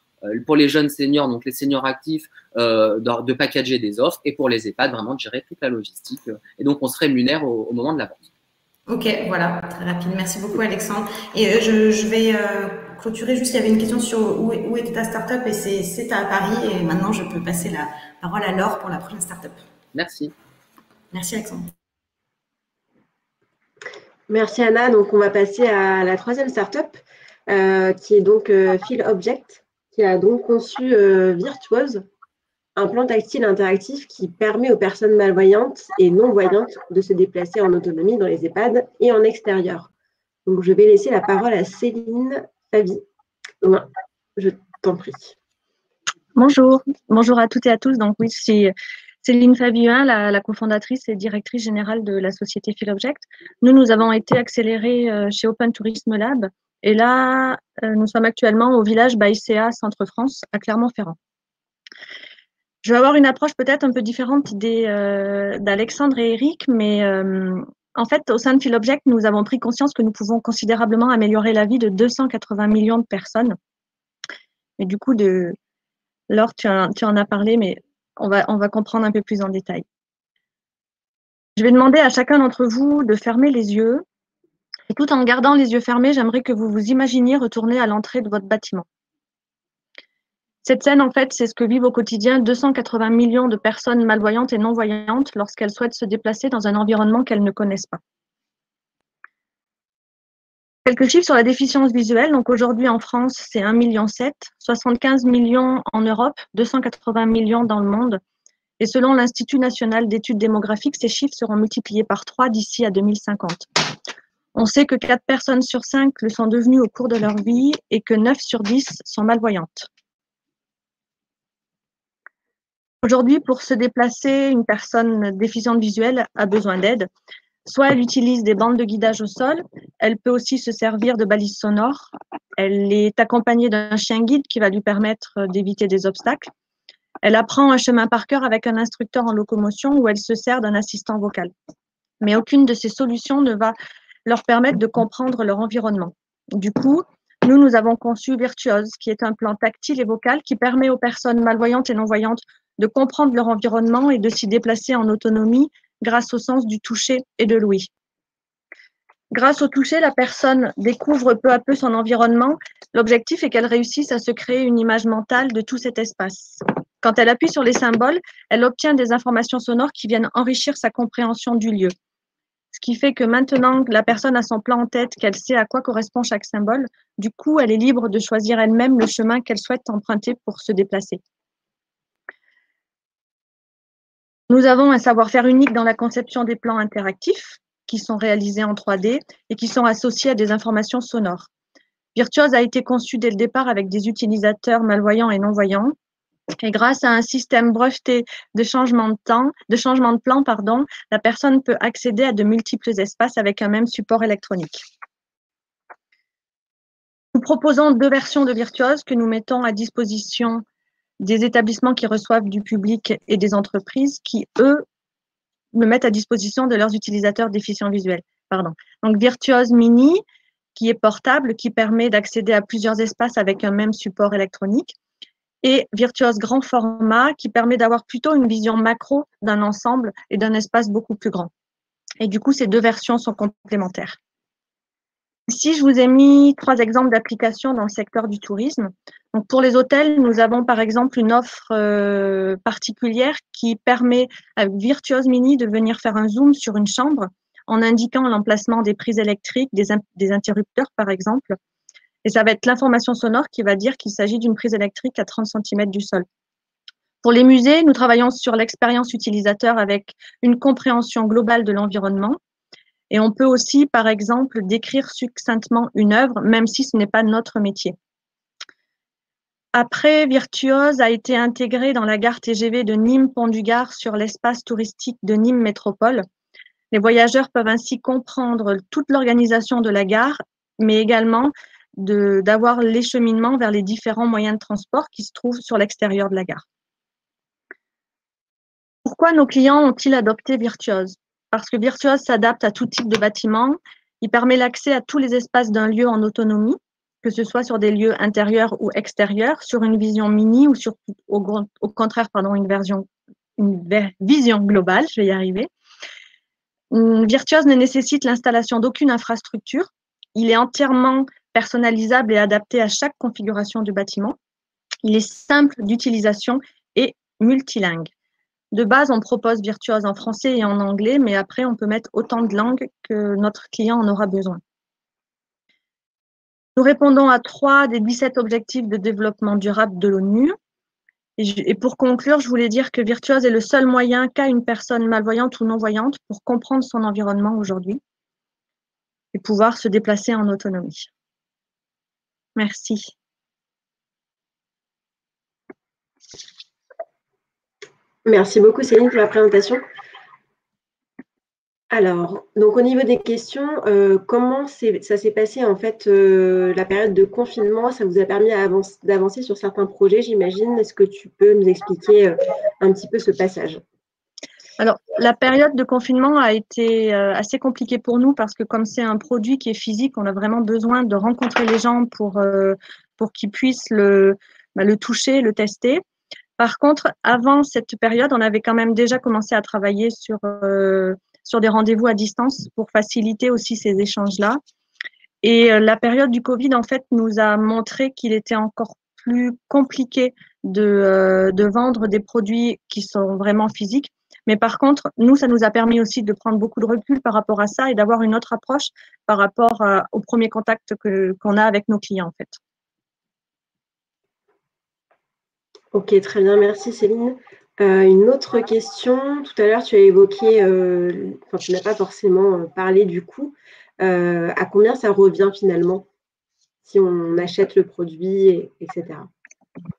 pour les jeunes seniors, donc les seniors actifs, de packager des offres. Et pour les EHPAD, vraiment de gérer toute la logistique. Et donc, on se rémunère au moment de la vente. Ok, voilà, très rapide. Merci beaucoup, Alexandre. Et je vais clôturer juste, il y avait une question sur où était ta startup et c'est à Paris. Et maintenant, je peux passer la parole à Laure pour la prochaine startup. Merci. Merci, Alexandre. Merci, Anna. Donc, on va passer à la 3e startup, qui est donc PhilObject, qui a donc conçu Virtuose, un plan tactile interactif qui permet aux personnes malvoyantes et non-voyantes de se déplacer en autonomie dans les EHPAD et en extérieur. Donc, je vais laisser la parole à Céline Favy. Je t'en prie. Bonjour à toutes et à tous. Donc oui, je suis Céline Favy, la cofondatrice et directrice générale de la société PhilObject. Nous avons été accélérés chez Open Tourisme Lab et là, nous sommes actuellement au village Baïséa, Centre-France, à Clermont-Ferrand. Je vais avoir une approche peut-être un peu différente d'Alexandre et Eric, mais en fait, au sein de PhilObject, nous avons pris conscience que nous pouvons considérablement améliorer la vie de 280 millions de personnes. Et du coup, Laure, tu en as parlé, mais on va comprendre un peu plus en détail. Je vais demander à chacun d'entre vous de fermer les yeux. Et tout en gardant les yeux fermés, j'aimerais que vous vous imaginiez retourner à l'entrée de votre bâtiment. Cette scène, en fait, c'est ce que vivent au quotidien 280 millions de personnes malvoyantes et non-voyantes lorsqu'elles souhaitent se déplacer dans un environnement qu'elles ne connaissent pas. Quelques chiffres sur la déficience visuelle. Donc aujourd'hui en France, c'est 1,7 million, 75 millions en Europe, 280 millions dans le monde. Et selon l'Institut national d'études démographiques, ces chiffres seront multipliés par 3 d'ici à 2050. On sait que 4 personnes sur 5 le sont devenues au cours de leur vie et que 9 sur 10 sont malvoyantes. Aujourd'hui, pour se déplacer, une personne déficiente visuelle a besoin d'aide. Soit elle utilise des bandes de guidage au sol, elle peut aussi se servir de balises sonores. Elle est accompagnée d'un chien guide qui va lui permettre d'éviter des obstacles. Elle apprend un chemin par cœur avec un instructeur en locomotion ou elle se sert d'un assistant vocal. Mais aucune de ces solutions ne va leur permettre de comprendre leur environnement. Du coup, nous avons conçu Virtuose, qui est un plan tactile et vocal qui permet aux personnes malvoyantes et non-voyantes de comprendre leur environnement et de s'y déplacer en autonomie grâce au sens du toucher et de l'ouïe. Grâce au toucher, la personne découvre peu à peu son environnement. L'objectif est qu'elle réussisse à se créer une image mentale de tout cet espace. Quand elle appuie sur les symboles, elle obtient des informations sonores qui viennent enrichir sa compréhension du lieu. Ce qui fait que maintenant que la personne a son plan en tête, qu'elle sait à quoi correspond chaque symbole, du coup, elle est libre de choisir elle-même le chemin qu'elle souhaite emprunter pour se déplacer. Nous avons un savoir-faire unique dans la conception des plans interactifs qui sont réalisés en 3D et qui sont associés à des informations sonores. Virtuose a été conçu dès le départ avec des utilisateurs malvoyants et non-voyants. Et grâce à un système breveté de changement de plan, la personne peut accéder à de multiples espaces avec un même support électronique. Nous proposons 2 versions de Virtuose que nous mettons à disposition des établissements qui reçoivent du public et des entreprises qui, eux, le mettent à disposition de leurs utilisateurs déficients visuels. Donc, Virtuose Mini, qui est portable, qui permet d'accéder à plusieurs espaces avec un même support électronique, et Virtuose Grand Format, qui permet d'avoir plutôt une vision macro d'un ensemble et d'un espace beaucoup plus grand. Et du coup, ces 2 versions sont complémentaires. Ici, je vous ai mis 3 exemples d'applications dans le secteur du tourisme. Donc, pour les hôtels, nous avons par exemple une offre particulière qui permet avec Virtuose Mini de venir faire un zoom sur une chambre en indiquant l'emplacement des prises électriques, des interrupteurs par exemple. Et ça va être l'information sonore qui va dire qu'il s'agit d'une prise électrique à 30 cm du sol. Pour les musées, nous travaillons sur l'expérience utilisateur avec une compréhension globale de l'environnement. Et on peut aussi, par exemple, décrire succinctement une œuvre, même si ce n'est pas notre métier. Après, Virtuose a été intégré dans la gare TGV de Nîmes-Pont-du-Gard sur l'espace touristique de Nîmes Métropole. Les voyageurs peuvent ainsi comprendre toute l'organisation de la gare, mais également d'avoir l'écheminement vers les différents moyens de transport qui se trouvent sur l'extérieur de la gare. Pourquoi nos clients ont-ils adopté Virtuose? Parce que Virtuose s'adapte à tout type de bâtiment. Il permet l'accès à tous les espaces d'un lieu en autonomie, que ce soit sur des lieux intérieurs ou extérieurs, sur une vision mini ou sur, au contraire, une vision globale, je vais y arriver. Virtuose ne nécessite l'installation d'aucune infrastructure. Il est entièrement personnalisable et adapté à chaque configuration du bâtiment. Il est simple d'utilisation et multilingue. De base, on propose Virtuose en français et en anglais, mais après, on peut mettre autant de langues que notre client en aura besoin. Nous répondons à 3 des 17 objectifs de développement durable de l'ONU. Et pour conclure, je voulais dire que Virtuose est le seul moyen qu'a une personne malvoyante ou non-voyante pour comprendre son environnement aujourd'hui et pouvoir se déplacer en autonomie. Merci. Merci beaucoup Céline pour la présentation. Alors, donc au niveau des questions, comment ça s'est passé en fait la période de confinement? Ça vous a permis d'avancer sur certains projets, j'imagine. Est-ce que tu peux nous expliquer un petit peu ce passage? Alors, la période de confinement a été assez compliquée pour nous parce que comme c'est un produit qui est physique, on a vraiment besoin de rencontrer les gens pour qu'ils puissent le toucher, le tester. Par contre, avant cette période, on avait quand même déjà commencé à travailler sur des rendez-vous à distance pour faciliter aussi ces échanges-là. Et la période du Covid, en fait, nous a montré qu'il était encore plus compliqué de vendre des produits qui sont vraiment physiques. Mais par contre, nous, ça nous a permis aussi de prendre beaucoup de recul par rapport à ça et d'avoir une autre approche par rapport au premier contact qu'on a avec nos clients, en fait. Ok, très bien, merci Céline. Une autre question, tout à l'heure tu as évoqué, tu n'as pas forcément parlé du coût, à combien ça revient finalement si on achète le produit, etc.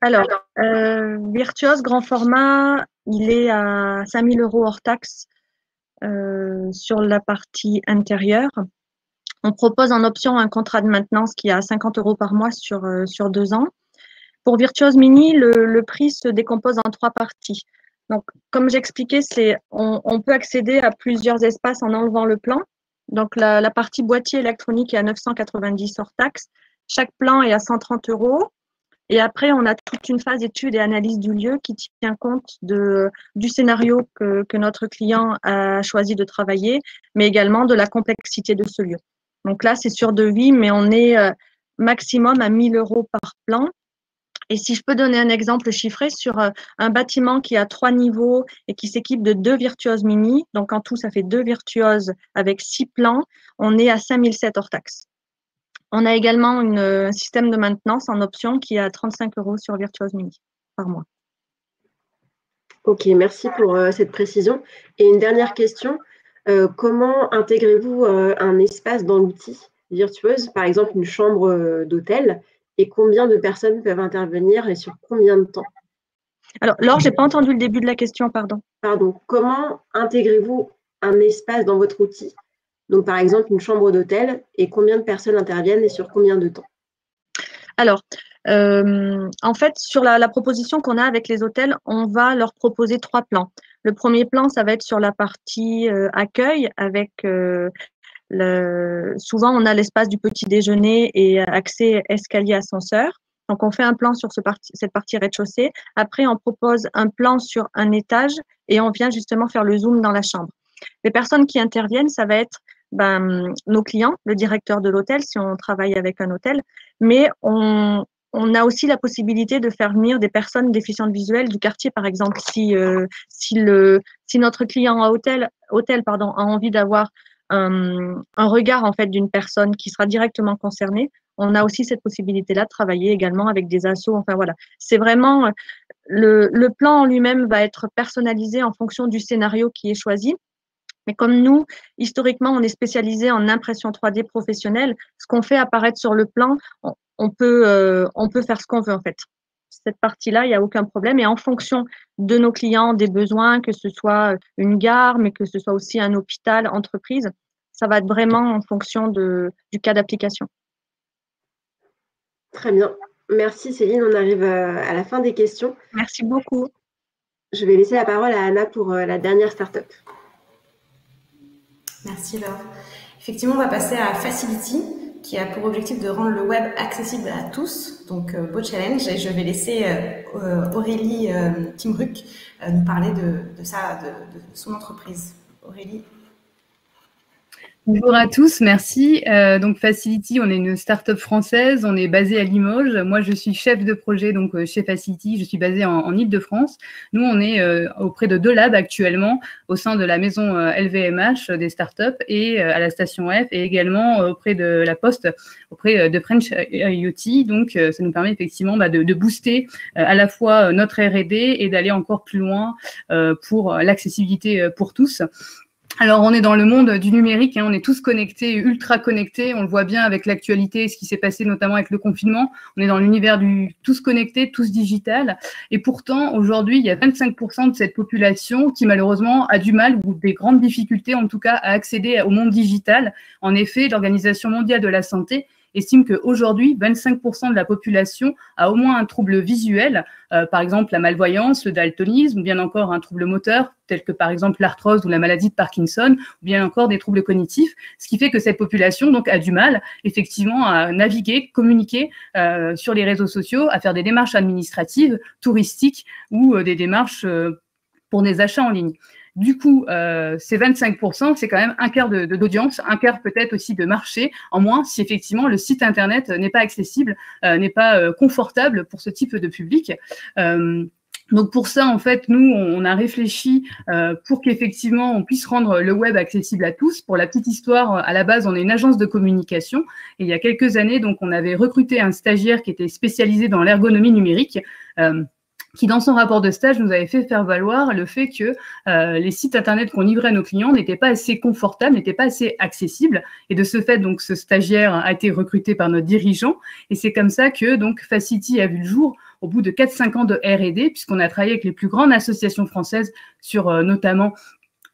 Alors, Virtuose grand format, il est à 5 000 € hors taxe sur la partie intérieure. On propose en option un contrat de maintenance qui est à 50 € par mois sur 2 ans. Pour Virtuose Mini, le prix se décompose en 3 parties. Donc, comme j'expliquais, on peut accéder à plusieurs espaces en enlevant le plan. Donc, la partie boîtier électronique est à 990 hors taxe. Chaque plan est à 130 €. Et après, on a toute une phase étude et analyse du lieu qui tient compte du scénario que notre client a choisi de travailler, mais également de la complexité de ce lieu. Donc là, c'est sur devis, mais on est maximum à 1 000 € par plan. Et si je peux donner un exemple chiffré sur un bâtiment qui a 3 niveaux et qui s'équipe de 2 Virtuose Mini, donc en tout, ça fait 2 Virtuoses avec 6 plans, on est à 5 700 hors taxe. On a également un système de maintenance en option qui est à 35 € sur Virtuose Mini par mois. Ok, merci pour cette précision. Et une dernière question, comment intégrez-vous un espace dans l'outil Virtuose, par exemple une chambre d'hôtel, et combien de personnes peuvent intervenir et sur combien de temps? Alors, Laure, je n'ai pas entendu le début de la question, pardon. Pardon, comment intégrez-vous un espace dans votre outil? Donc, par exemple, une chambre d'hôtel, et combien de personnes interviennent et sur combien de temps? Alors, en fait, sur la proposition qu'on a avec les hôtels, on va leur proposer 3 plans. Le premier plan, ça va être sur la partie accueil avec souvent, on a l'espace du petit déjeuner et accès escalier ascenseur. Donc, on fait un plan sur cette partie rez-de-chaussée. Après, on propose un plan sur un étage et on vient justement faire le zoom dans la chambre. Les personnes qui interviennent, ça va être nos clients, le directeur de l'hôtel, si on travaille avec un hôtel, mais on a aussi la possibilité de faire venir des personnes déficientes visuelles du quartier, par exemple, si notre client à hôtel a envie d'avoir un regard en fait d'une personne qui sera directement concernée, on a aussi cette possibilité-là de travailler également avec des assos. Enfin voilà, c'est vraiment le plan en lui-même va être personnalisé en fonction du scénario qui est choisi. Mais comme nous, historiquement, on est spécialisé en impression 3D professionnelle, ce qu'on fait apparaître sur le plan, on peut faire ce qu'on veut en fait. Cette partie-là, il n'y a aucun problème. Et en fonction de nos clients, des besoins, que ce soit une gare, mais que ce soit aussi un hôpital, entreprise, ça va être vraiment en fonction du cas d'application. Très bien. Merci Céline, on arrive à la fin des questions. Merci beaucoup. Je vais laisser la parole à Anna pour la dernière start-up. Merci Laure. Effectivement, on va passer à Facility, qui a pour objectif de rendre le web accessible à tous. Donc, beau challenge. Et je vais laisser Aurélie Timruc nous parler de ça, de son entreprise. Aurélie. Bonjour à tous, merci. Donc Facility, on est une start-up française, on est basé à Limoges. Moi, je suis chef de projet donc chez Facility, je suis basée en Île-de-France. Nous, on est auprès de 2 labs actuellement au sein de la maison LVMH des start-up et à la station F et également auprès de la Poste, auprès de French IoT. Donc, ça nous permet effectivement de booster à la fois notre R&D et d'aller encore plus loin pour l'accessibilité pour tous. Alors, on est dans le monde du numérique, hein, on est tous connectés, ultra connectés, on le voit bien avec l'actualité, ce qui s'est passé notamment avec le confinement. On est dans l'univers du tous connectés, tous digital. Et pourtant, aujourd'hui, il y a 25% de cette population qui, malheureusement, a du mal ou des grandes difficultés, en tout cas, à accéder au monde digital. En effet, l'Organisation mondiale de la santé estime qu'aujourd'hui, 25% de la population a au moins un trouble visuel, par exemple la malvoyance, le daltonisme, ou bien encore un trouble moteur, tel que par exemple l'arthrose ou la maladie de Parkinson, ou bien encore des troubles cognitifs, ce qui fait que cette population donc a du mal effectivement à naviguer, communiquer sur les réseaux sociaux, à faire des démarches administratives, touristiques ou des démarches pour des achats en ligne. Du coup, ces 25%, c'est quand même un quart d'audience, un quart peut-être aussi de marché, en moins si effectivement le site Internet n'est pas accessible, n'est pas confortable pour ce type de public. Donc pour ça, en fait, nous, on a réfléchi pour qu'effectivement, on puisse rendre le web accessible à tous. Pour la petite histoire, à la base, on est une agence de communication. Et il y a quelques années, donc, on avait recruté un stagiaire qui était spécialisé dans l'ergonomie numérique, qui, dans son rapport de stage, nous avait fait faire valoir le fait que les sites Internet qu'on livrait à nos clients n'étaient pas assez confortables, n'étaient pas assez accessibles. Et de ce fait, donc, ce stagiaire a été recruté par notre dirigeant. Et c'est comme ça que donc Facility a vu le jour au bout de 4-5 ans de R&D, puisqu'on a travaillé avec les plus grandes associations françaises sur notamment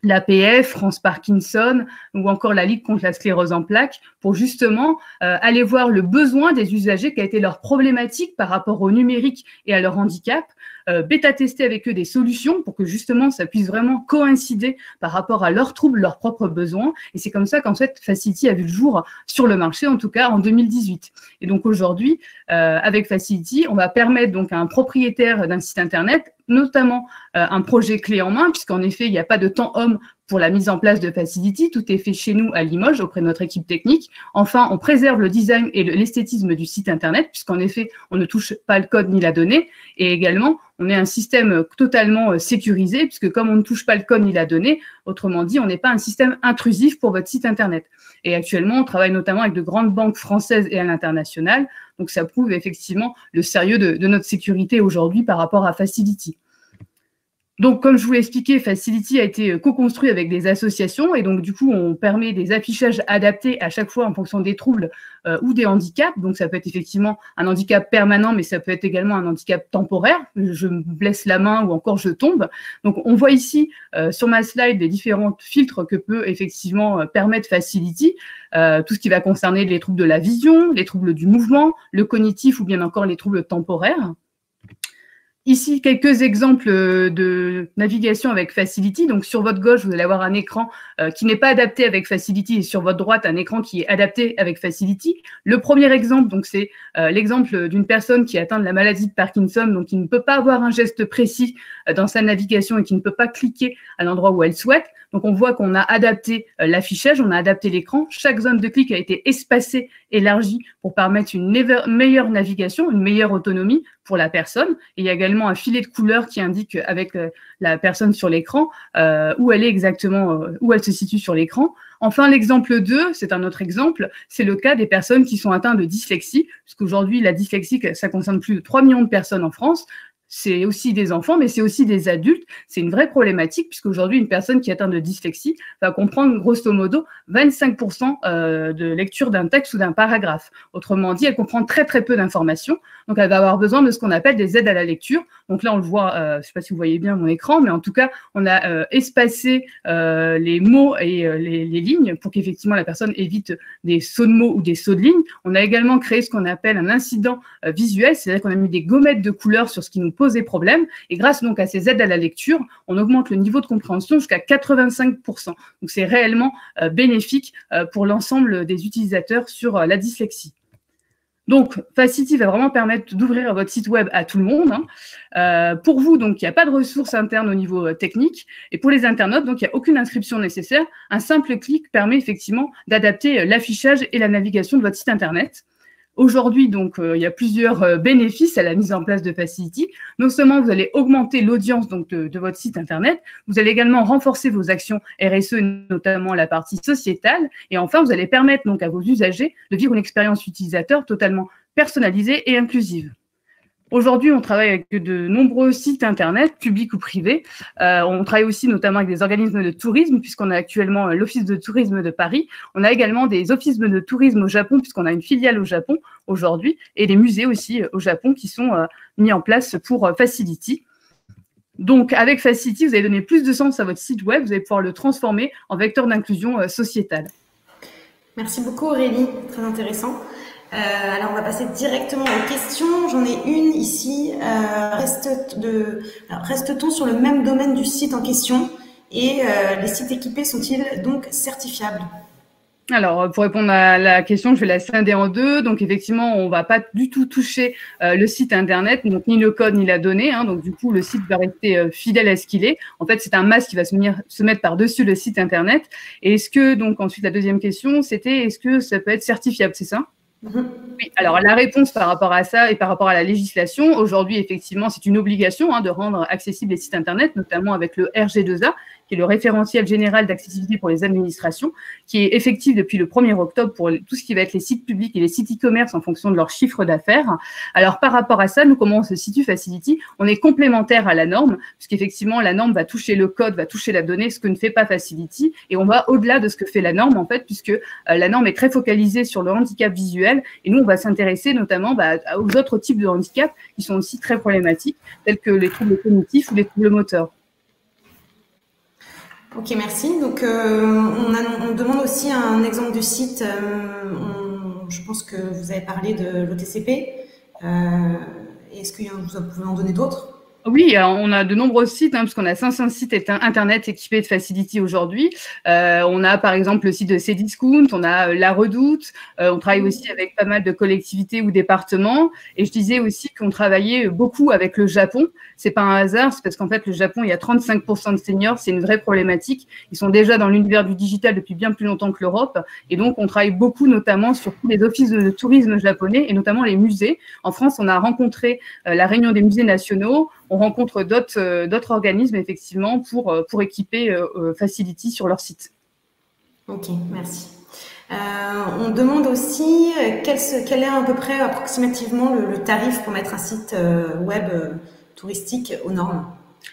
l'APF, France Parkinson ou encore la Ligue contre la sclérose en plaques pour justement aller voir le besoin des usagers, qui a été leur problématique par rapport au numérique et à leur handicap, bêta-tester avec eux des solutions pour que justement ça puisse vraiment coïncider par rapport à leurs troubles, leurs propres besoins. Et c'est comme ça qu'en fait Facility a vu le jour sur le marché, en tout cas en 2018. Et donc aujourd'hui, avec Facility, on va permettre donc à un propriétaire d'un site internet, notamment un projet clé en main, puisqu'en effet, il n'y a pas de temps homme pour la mise en place de Facility. Tout est fait chez nous à Limoges, auprès de notre équipe technique. Enfin, on préserve le design et l'esthétisme du site Internet, puisqu'en effet, on ne touche pas le code ni la donnée. Et également, on est un système totalement sécurisé, puisque comme on ne touche pas le code ni la donnée, autrement dit, on n'est pas un système intrusif pour votre site Internet. Et actuellement, on travaille notamment avec de grandes banques françaises et à l'international. Donc, ça prouve effectivement le sérieux de notre sécurité aujourd'hui par rapport à Facility. Donc, comme je vous l'ai expliqué, Facility a été co-construit avec des associations et donc, du coup, on permet des affichages adaptés à chaque fois en fonction des troubles ou des handicaps. Donc, ça peut être effectivement un handicap permanent, mais ça peut être également un handicap temporaire. Je me blesse la main ou encore je tombe. Donc, on voit ici sur ma slide les différents filtres que peut effectivement permettre Facility. Tout ce qui va concerner les troubles de la vision, les troubles du mouvement, le cognitif ou bien encore les troubles temporaires. Ici, quelques exemples de navigation avec Facility. Donc, sur votre gauche, vous allez avoir un écran qui n'est pas adapté avec Facility et sur votre droite, un écran qui est adapté avec Facility. Le premier exemple, donc, c'est l'exemple d'une personne qui est atteinte de la maladie de Parkinson, donc qui ne peut pas avoir un geste précis dans sa navigation et qui ne peut pas cliquer à l'endroit où elle souhaite. Donc, on voit qu'on a adapté l'affichage, on a adapté l'écran. Chaque zone de clic a été espacée, élargie pour permettre une meilleure navigation, une meilleure autonomie pour la personne. Et il y a également un filet de couleur qui indique avec la personne sur l'écran où elle est exactement, où elle se situe sur l'écran. Enfin, l'exemple 2, c'est un autre exemple, c'est le cas des personnes qui sont atteintes de dyslexie, puisqu'aujourd'hui, la dyslexie, ça concerne plus de 3 millions de personnes en France. c'est aussi des enfants, mais c'est aussi des adultes. C'est une vraie problématique, puisqu'aujourd'hui, une personne qui est atteinte de dyslexie va comprendre grosso modo 25% de lecture d'un texte ou d'un paragraphe. Autrement dit, elle comprend très très peu d'informations, donc elle va avoir besoin de ce qu'on appelle des aides à la lecture. Donc là, on le voit, je ne sais pas si vous voyez bien mon écran, mais en tout cas, on a espacé les mots et les lignes pour qu'effectivement la personne évite des sauts de mots ou des sauts de lignes. On a également créé ce qu'on appelle un incident visuel, c'est-à-dire qu'on a mis des gommettes de couleurs sur ce qui nous poser problème. Et grâce donc à ces aides à la lecture, on augmente le niveau de compréhension jusqu'à 85%. Donc c'est réellement bénéfique pour l'ensemble des utilisateurs sur la dyslexie. Donc, Facility va vraiment permettre d'ouvrir votre site web à tout le monde. Pour vous, donc, il n'y a pas de ressources internes au niveau technique. Et pour les internautes, donc, il n'y a aucune inscription nécessaire. Un simple clic permet effectivement d'adapter l'affichage et la navigation de votre site Internet. Aujourd'hui, donc, il y a plusieurs bénéfices à la mise en place de Facility. Non seulement vous allez augmenter l'audience donc de votre site Internet, vous allez également renforcer vos actions RSE, notamment la partie sociétale. Et enfin, vous allez permettre donc à vos usagers de vivre une expérience utilisateur totalement personnalisée et inclusive. Aujourd'hui, on travaille avec de nombreux sites Internet, publics ou privés. On travaille aussi notamment avec des organismes de tourisme, puisqu'on a actuellement l'Office de tourisme de Paris. On a également des offices de tourisme au Japon, puisqu'on a une filiale au Japon aujourd'hui, et des musées aussi au Japon qui sont mis en place pour Facility. Donc, avec Facility, vous allez donner plus de sens à votre site web, vous allez pouvoir le transformer en vecteur d'inclusion sociétale. Merci beaucoup Aurélie, très intéressant. Alors, on va passer directement aux questions. J'en ai une ici. Reste-t-on sur le même domaine du site en question et les sites équipés sont-ils donc certifiables? Alors, pour répondre à la question, je vais la scinder en deux. Donc, effectivement, on ne va pas du tout toucher le site Internet, donc ni le code ni la donnée. Donc, du coup, le site va rester fidèle à ce qu'il est. En fait, c'est un masque qui va se mettre par-dessus le site Internet. Et est-ce que, donc, ensuite, la deuxième question, c'était est-ce que ça peut être certifiable, c'est ça? Oui, alors la réponse par rapport à ça et par rapport à la législation, aujourd'hui, effectivement, c'est une obligation de rendre accessibles les sites Internet, notamment avec le RG2A, qui est le référentiel général d'accessibilité pour les administrations, qui est effectif depuis le 1er octobre pour tout ce qui va être les sites publics et les sites e-commerce en fonction de leur chiffre d'affaires. Alors, par rapport à ça, nous, comment on se situe Facility? On est complémentaire à la norme, puisqu'effectivement, la norme va toucher le code, va toucher la donnée, ce que ne fait pas Facility, et on va au-delà de ce que fait la norme, en fait, puisque la norme est très focalisée sur le handicap visuel, et nous, on va s'intéresser notamment aux autres types de handicaps qui sont aussi très problématiques, tels que les troubles cognitifs ou les troubles moteurs. Ok, merci. Donc, on demande aussi un exemple de site. Je pense que vous avez parlé de l'OTCP. Est-ce que vous pouvez en donner d'autres? Oui, on a de nombreux sites, puisqu'on a 500 sites Internet équipés de Facility aujourd'hui. On a par exemple le site de Cdiscount, on a La Redoute, on travaille aussi avec pas mal de collectivités ou départements. Et je disais aussi qu'on travaillait beaucoup avec le Japon. C'est pas un hasard, c'est parce qu'en fait, le Japon, il y a 35% de seniors, c'est une vraie problématique. Ils sont déjà dans l'univers du digital depuis bien plus longtemps que l'Europe. Et donc, on travaille beaucoup notamment sur tous les offices de tourisme japonais et notamment les musées. En France, on a rencontré la Réunion des musées nationaux. On rencontre d'autres organismes, effectivement, pour équiper Facility sur leur site. Ok, merci. On demande aussi quel est à peu près approximativement le tarif pour mettre un site web touristique aux normes.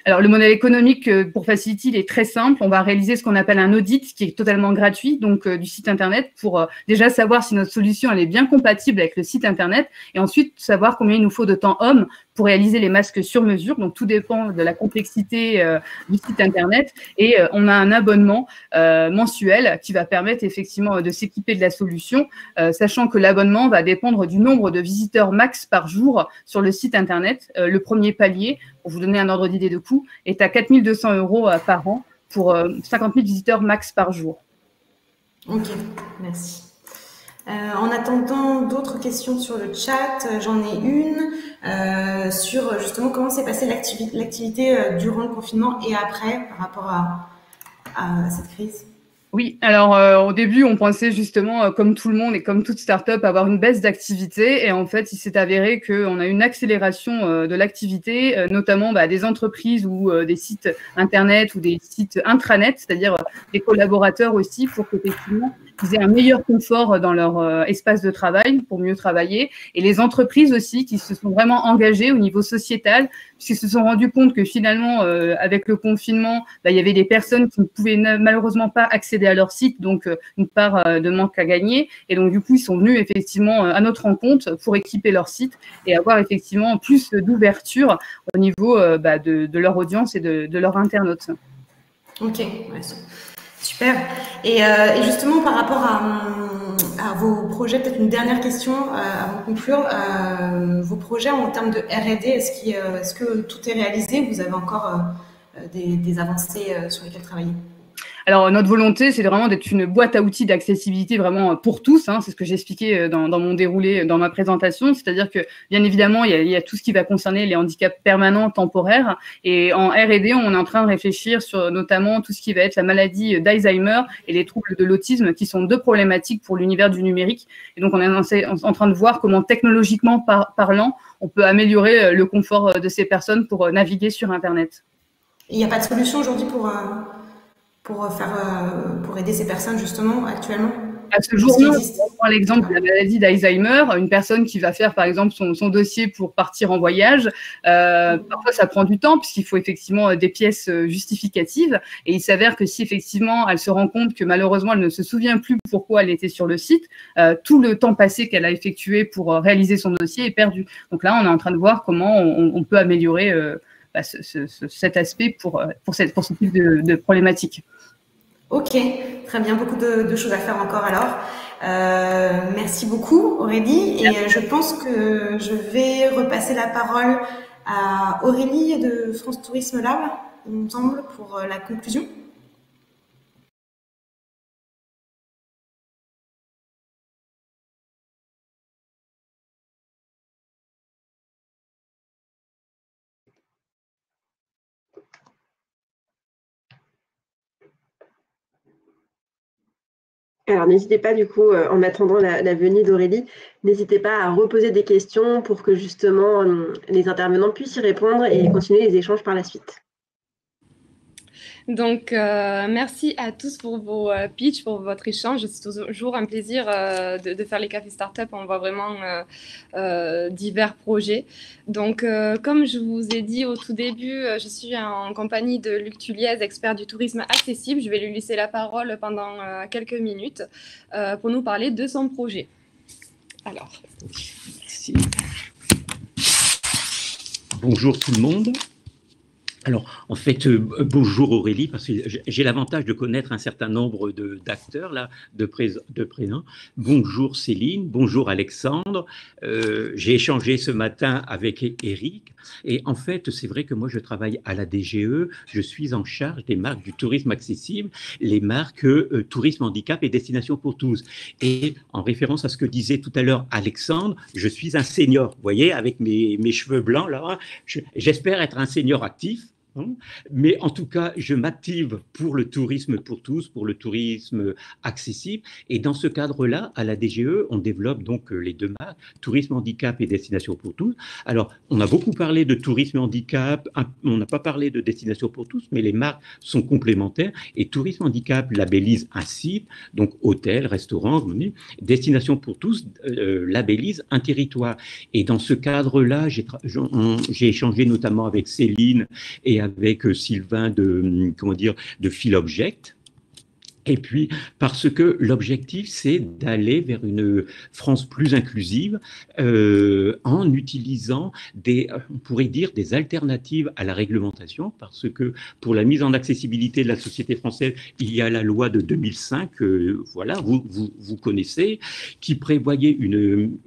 Alors, le modèle économique pour Facility, il est très simple. On va réaliser ce qu'on appelle un audit qui est totalement gratuit, donc du site Internet, pour déjà savoir si notre solution elle est bien compatible avec le site Internet et ensuite savoir combien il nous faut de temps homme pour réaliser les masques sur mesure. Donc, tout dépend de la complexité du site Internet. Et on a un abonnement mensuel qui va permettre effectivement de s'équiper de la solution, sachant que l'abonnement va dépendre du nombre de visiteurs max par jour sur le site Internet. Le premier palier, pour vous donner un ordre d'idée de coût, est à 4 200 € par an pour 50 000 visiteurs max par jour. Ok, merci. En attendant d'autres questions sur le chat, j'en ai une sur justement comment s'est passée l'activité durant le confinement et après par rapport à cette crise. Oui, alors au début, on pensait justement, comme tout le monde et comme toute start-up, avoir une baisse d'activité. Et en fait, il s'est avéré qu'on a une accélération de l'activité, notamment des entreprises ou des sites Internet ou des sites intranet, c'est-à-dire des collaborateurs aussi, pour qu'effectivement, ils aient un meilleur confort dans leur espace de travail pour mieux travailler. Et les entreprises aussi qui se sont vraiment engagées au niveau sociétal, puisqu'ils se sont rendus compte que finalement, avec le confinement, il y avait des personnes qui ne pouvaient malheureusement pas accéder à leur site, donc une part de manque à gagner. Et donc, du coup, ils sont venus effectivement à notre rencontre pour équiper leur site et avoir effectivement plus d'ouverture au niveau de leur audience et de leurs internautes. Ok, ouais, super. Et justement, par rapport à vos projets, peut-être une dernière question avant de conclure. Vos projets en termes de R&D, est-ce que tout est réalisé? Vous avez encore des avancées sur lesquelles travailler? Alors, notre volonté, c'est vraiment d'être une boîte à outils d'accessibilité vraiment pour tous. C'est ce que j'expliquais dans mon déroulé, dans ma présentation. C'est-à-dire que, bien évidemment, il y a tout ce qui va concerner les handicaps permanents, temporaires. Et en R&D, on est en train de réfléchir sur notamment tout ce qui va être la maladie d'Alzheimer et les troubles de l'autisme, qui sont deux problématiques pour l'univers du numérique. Et donc, on est en train de voir comment, technologiquement parlant, on peut améliorer le confort de ces personnes pour naviguer sur Internet. Il n'y a pas de solution aujourd'hui pour aider ces personnes justement actuellement? À ce jour, non. On prend l'exemple de la maladie d'Alzheimer, une personne qui va faire par exemple son dossier pour partir en voyage, parfois ça prend du temps puisqu'il faut effectivement des pièces justificatives, et il s'avère que si effectivement elle se rend compte que malheureusement elle ne se souvient plus pourquoi elle était sur le site, tout le temps passé qu'elle a effectué pour réaliser son dossier est perdu. Donc là on est en train de voir comment on peut améliorer cet aspect pour ce type de problématique. Ok, très bien, beaucoup de choses à faire encore alors. Merci beaucoup Aurélie, et je pense que je vais repasser la parole à Aurélie de France Tourisme Lab, il me semble, pour la conclusion. Alors, n'hésitez pas, du coup, en attendant la venue d'Aurélie, n'hésitez pas à reposer des questions pour que justement les intervenants puissent y répondre et continuer les échanges par la suite. Donc, merci à tous pour vos pitchs, pour votre échange. C'est toujours un plaisir de faire les cafés startup. On voit vraiment divers projets. Donc, comme je vous ai dit au tout début, je suis en compagnie de Luc Tulliez, expert du tourisme accessible. Je vais lui laisser la parole pendant quelques minutes pour nous parler de son projet. Alors, merci. Bonjour tout le monde. Alors, en fait, bonjour Aurélie, parce que j'ai l'avantage de connaître un certain nombre d'acteurs là, de présents. Bonjour Céline, bonjour Alexandre. J'ai échangé ce matin avec Eric. Et en fait, c'est vrai que moi, je travaille à la DGE. Je suis en charge des marques du tourisme accessible, les marques Tourisme Handicap et Destination pour tous. Et en référence à ce que disait tout à l'heure Alexandre, je suis un senior. Vous voyez, avec mes cheveux blancs là, j'espère être un senior actif. Mais en tout cas, je m'active pour le tourisme pour tous, pour le tourisme accessible. Et dans ce cadre-là, à la DGE, on développe donc les deux marques, Tourisme Handicap et Destination pour tous. Alors, on a beaucoup parlé de tourisme handicap, on n'a pas parlé de Destination pour tous, mais les marques sont complémentaires. Et Tourisme Handicap labellise un site, donc hôtel, restaurant, Destination pour tous labellise un territoire. Et dans ce cadre-là, j'ai échangé notamment avec Céline et avec Sylvain de Philobject. Et puis, parce que l'objectif, c'est d'aller vers une France plus inclusive en utilisant on pourrait dire, des alternatives à la réglementation, parce que pour la mise en accessibilité de la société française, il y a la loi de 2005, voilà, vous connaissez, qui prévoyait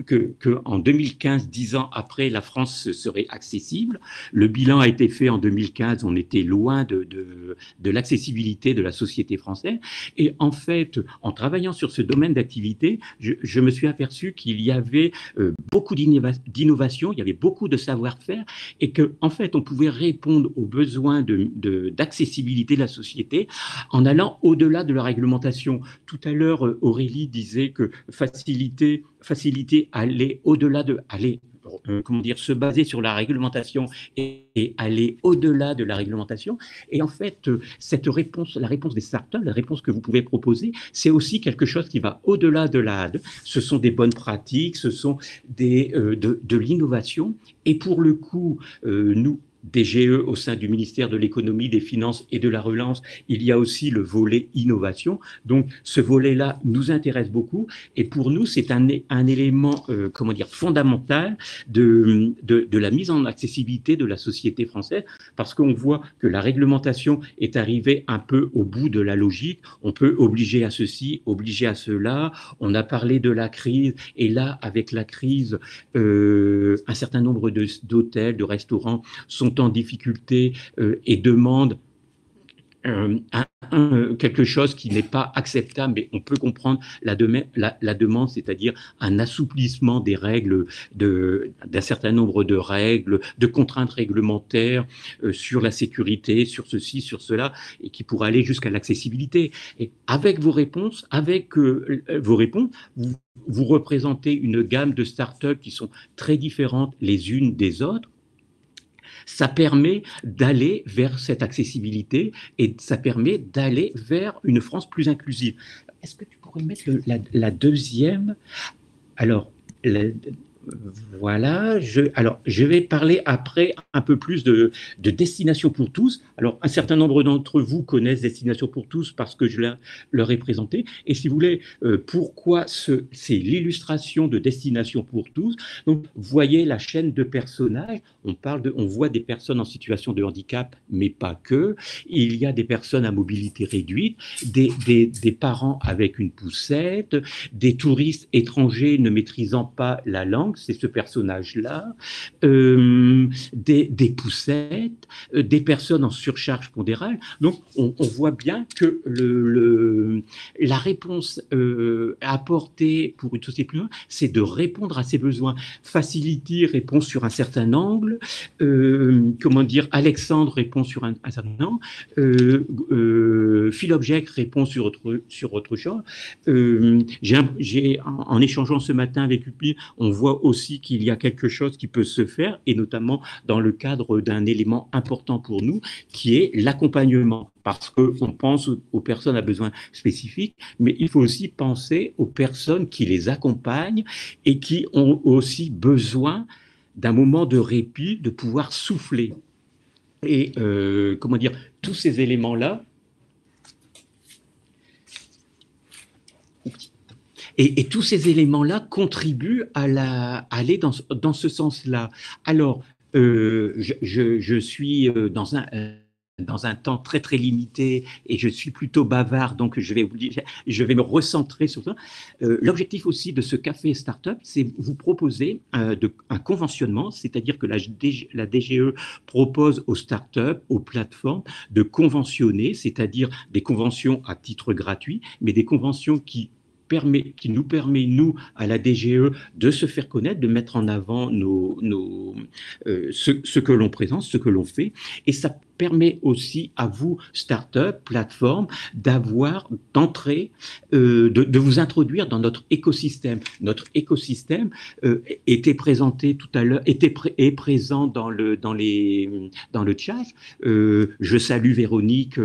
que en 2015, 10 ans après, la France serait accessible. Le bilan a été fait en 2015, on était loin de l'accessibilité de la société française. Et en fait, en travaillant sur ce domaine d'activité, je me suis aperçu qu'il y avait beaucoup d'innovation, il y avait beaucoup de savoir-faire et qu'en fait, on pouvait répondre aux besoins d'accessibilité de la société en allant au-delà de la réglementation. Tout à l'heure, Aurélie disait que faciliter aller au-delà de comment dire, se baser sur la réglementation et aller au-delà de la réglementation. Et en fait, cette réponse, la réponse des startups, la réponse que vous pouvez proposer, c'est aussi quelque chose qui va au-delà ce sont des bonnes pratiques, ce sont de l'innovation. Et pour le coup, nous, DGE, au sein du ministère de l'économie, des finances et de la relance, il y a aussi le volet innovation. Donc, ce volet-là nous intéresse beaucoup. Et pour nous, c'est un élément, comment dire, fondamental de la mise en accessibilité de la société française, parce qu'on voit que la réglementation est arrivée un peu au bout de la logique. On peut obliger à ceci, obliger à cela. On a parlé de la crise. Et là, avec la crise, un certain nombre d'hôtels, de restaurants sont en difficulté et demandent quelque chose qui n'est pas acceptable, mais on peut comprendre la demande, c'est-à-dire un assouplissement des règles, d'un certain nombre de règles, de contraintes réglementaires sur la sécurité, sur ceci, sur cela, et qui pourrait aller jusqu'à l'accessibilité. Et avec vos réponses, vous représentez une gamme de startups qui sont très différentes les unes des autres. Ça permet d'aller vers cette accessibilité et ça permet d'aller vers une France plus inclusive. Est-ce que tu pourrais mettre la deuxième? Alors, voilà, je vais parler après un peu plus de Destination pour tous. Alors, un certain nombre d'entre vous connaissent Destination pour tous parce que je leur ai présenté. Et si vous voulez, pourquoi c'est l'illustration de Destination pour tous. Donc, vous voyez la chaîne de personnages. On voit des personnes en situation de handicap, mais pas que. Il y a des personnes à mobilité réduite, des parents avec une poussette, des touristes étrangers ne maîtrisant pas la langue. C'est ce personnage-là, des poussettes, des personnes en surcharge pondérale. Donc, on voit bien que la réponse apportée pour une société plus loin, c'est de répondre à ses besoins. Facility répond sur un certain angle, comment dire, Alexandre répond sur un certain angle, Philobject répond sur autre chose. En échangeant ce matin avec Upi, on voit aussi qu'il y a quelque chose qui peut se faire, et notamment dans le cadre d'un élément important pour nous, qui est l'accompagnement. Parce qu'on pense aux personnes à besoins spécifiques, mais il faut aussi penser aux personnes qui les accompagnent et qui ont aussi besoin d'un moment de répit, de pouvoir souffler. Et comment dire, tous ces éléments-là, et tous ces éléments-là contribuent à aller dans ce sens-là. Alors, je suis dans un temps très très limité et je suis plutôt bavard, donc je vais me recentrer sur ça. L'objectif aussi de ce café startup, c'est vous proposer un conventionnement, c'est-à-dire que la DGE propose aux startups, aux plateformes de conventionner, c'est-à-dire des conventions à titre gratuit, mais des conventions qui nous permet, nous, à la DGE, de se faire connaître, de mettre en avant ce que l'on présente, ce que l'on fait. Et ça permet aussi à vous, start-up, plateforme, d'entrer, de vous introduire dans notre écosystème. Notre écosystème était présenté tout à l'heure, est présent dans le chat. Je salue Véronique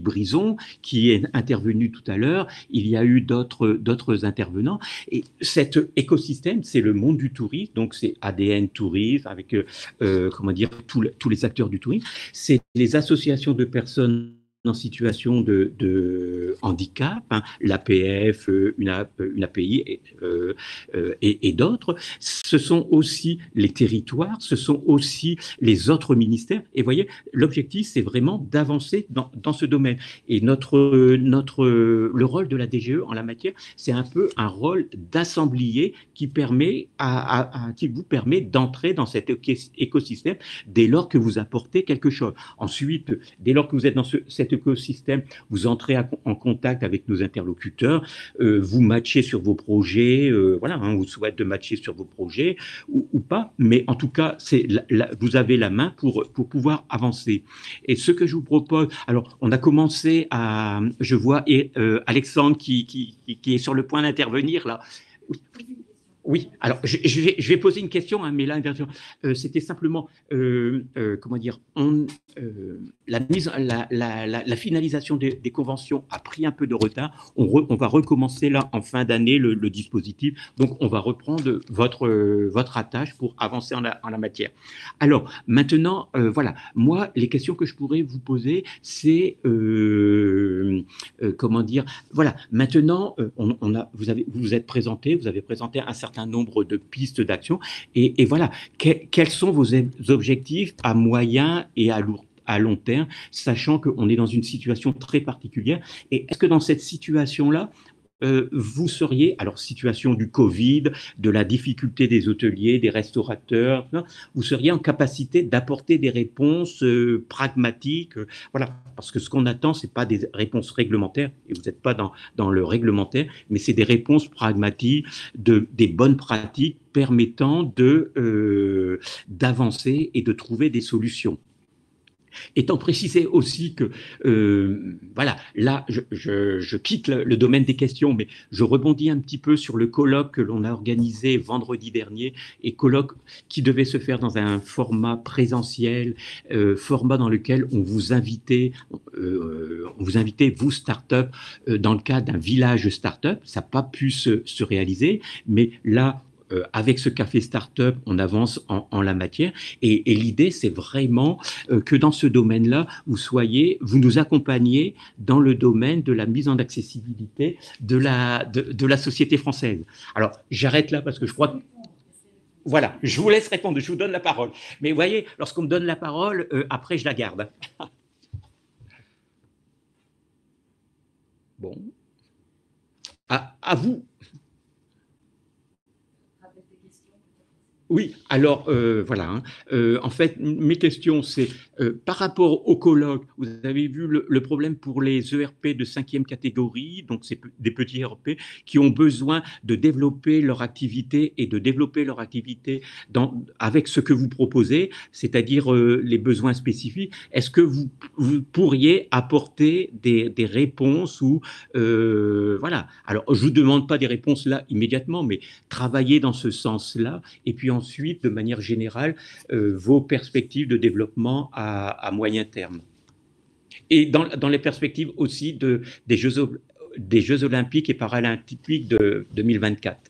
Brison, qui est intervenue tout à l'heure. Il y a eu d'autres intervenants. Et cet écosystème, c'est le monde du tourisme, donc c'est ADN Tourisme, avec comment dire, tous les acteurs du tourisme. C'est les associations de personnes en situation de handicap, hein, l'APF, une API et d'autres. Ce sont aussi les territoires, ce sont aussi les autres ministères. Et vous voyez, l'objectif, c'est vraiment d'avancer dans ce domaine. Et le rôle de la DGE en la matière, c'est un peu un rôle d'assemblier qui vous permet d'entrer dans cet écosystème dès lors que vous apportez quelque chose. Ensuite, dès lors que vous êtes dans cet cet écosystème, vous entrez en contact avec nos interlocuteurs, vous matchez sur vos projets, voilà, hein, on vous souhaite de matcher sur vos projets ou pas, mais en tout cas, vous avez la main pour pouvoir avancer. Et ce que je vous propose, alors on a commencé à, je vois Alexandre qui est sur le point d'intervenir là. Oui, alors je vais poser une question, hein, mais là, c'était simplement, comment dire, la finalisation des conventions a pris un peu de retard. On va recommencer là en fin d'année le dispositif, donc on va reprendre votre attache pour avancer en la matière. Alors maintenant, voilà, moi, les questions que je pourrais vous poser, c'est, comment dire, voilà, maintenant, vous vous êtes présenté, vous avez présenté un certain nombre de pistes d'action. Et voilà, quels sont vos objectifs à moyen et à long terme, sachant qu'on est dans une situation très particulière. Et est-ce que dans cette situation-là, vous seriez, alors situation du Covid, de la difficulté des hôteliers, des restaurateurs, vous seriez en capacité d'apporter des réponses pragmatiques, voilà, parce que ce qu'on attend, c'est pas des réponses réglementaires, et vous n'êtes pas dans le réglementaire, mais c'est des réponses pragmatiques, des bonnes pratiques permettant d'avancer et de trouver des solutions. Étant précisé aussi que, voilà, là, je quitte le domaine des questions, mais je rebondis un petit peu sur le colloque que l'on a organisé vendredi dernier, et colloque qui devait se faire dans un format présentiel, format dans lequel on vous invitait, vous, start-up, dans le cadre d'un village start-up. Ça n'a pas pu se réaliser, mais là, avec ce café start-up, on avance en la matière. Et l'idée, c'est vraiment que dans ce domaine-là, vous nous accompagniez dans le domaine de la mise en accessibilité de la société française. Alors, j'arrête là parce que je crois que… Voilà, je vous laisse répondre, je vous donne la parole. Mais vous voyez, lorsqu'on me donne la parole, après, je la garde. Bon. À vous. Oui, alors voilà. Hein. En fait, mes questions, c'est par rapport au colloque, vous avez vu le problème pour les ERP de 5e catégorie, donc c'est des petits ERP qui ont besoin de développer leur activité et de développer leur activité avec ce que vous proposez, c'est-à-dire les besoins spécifiques. Est-ce que vous pourriez apporter des réponses ou voilà. Alors, je ne vous demande pas des réponses là immédiatement, mais travailler dans ce sens-là et puis ensuite, de manière générale, vos perspectives de développement à moyen terme. Et dans les perspectives aussi des Jeux olympiques et paralympiques de 2024.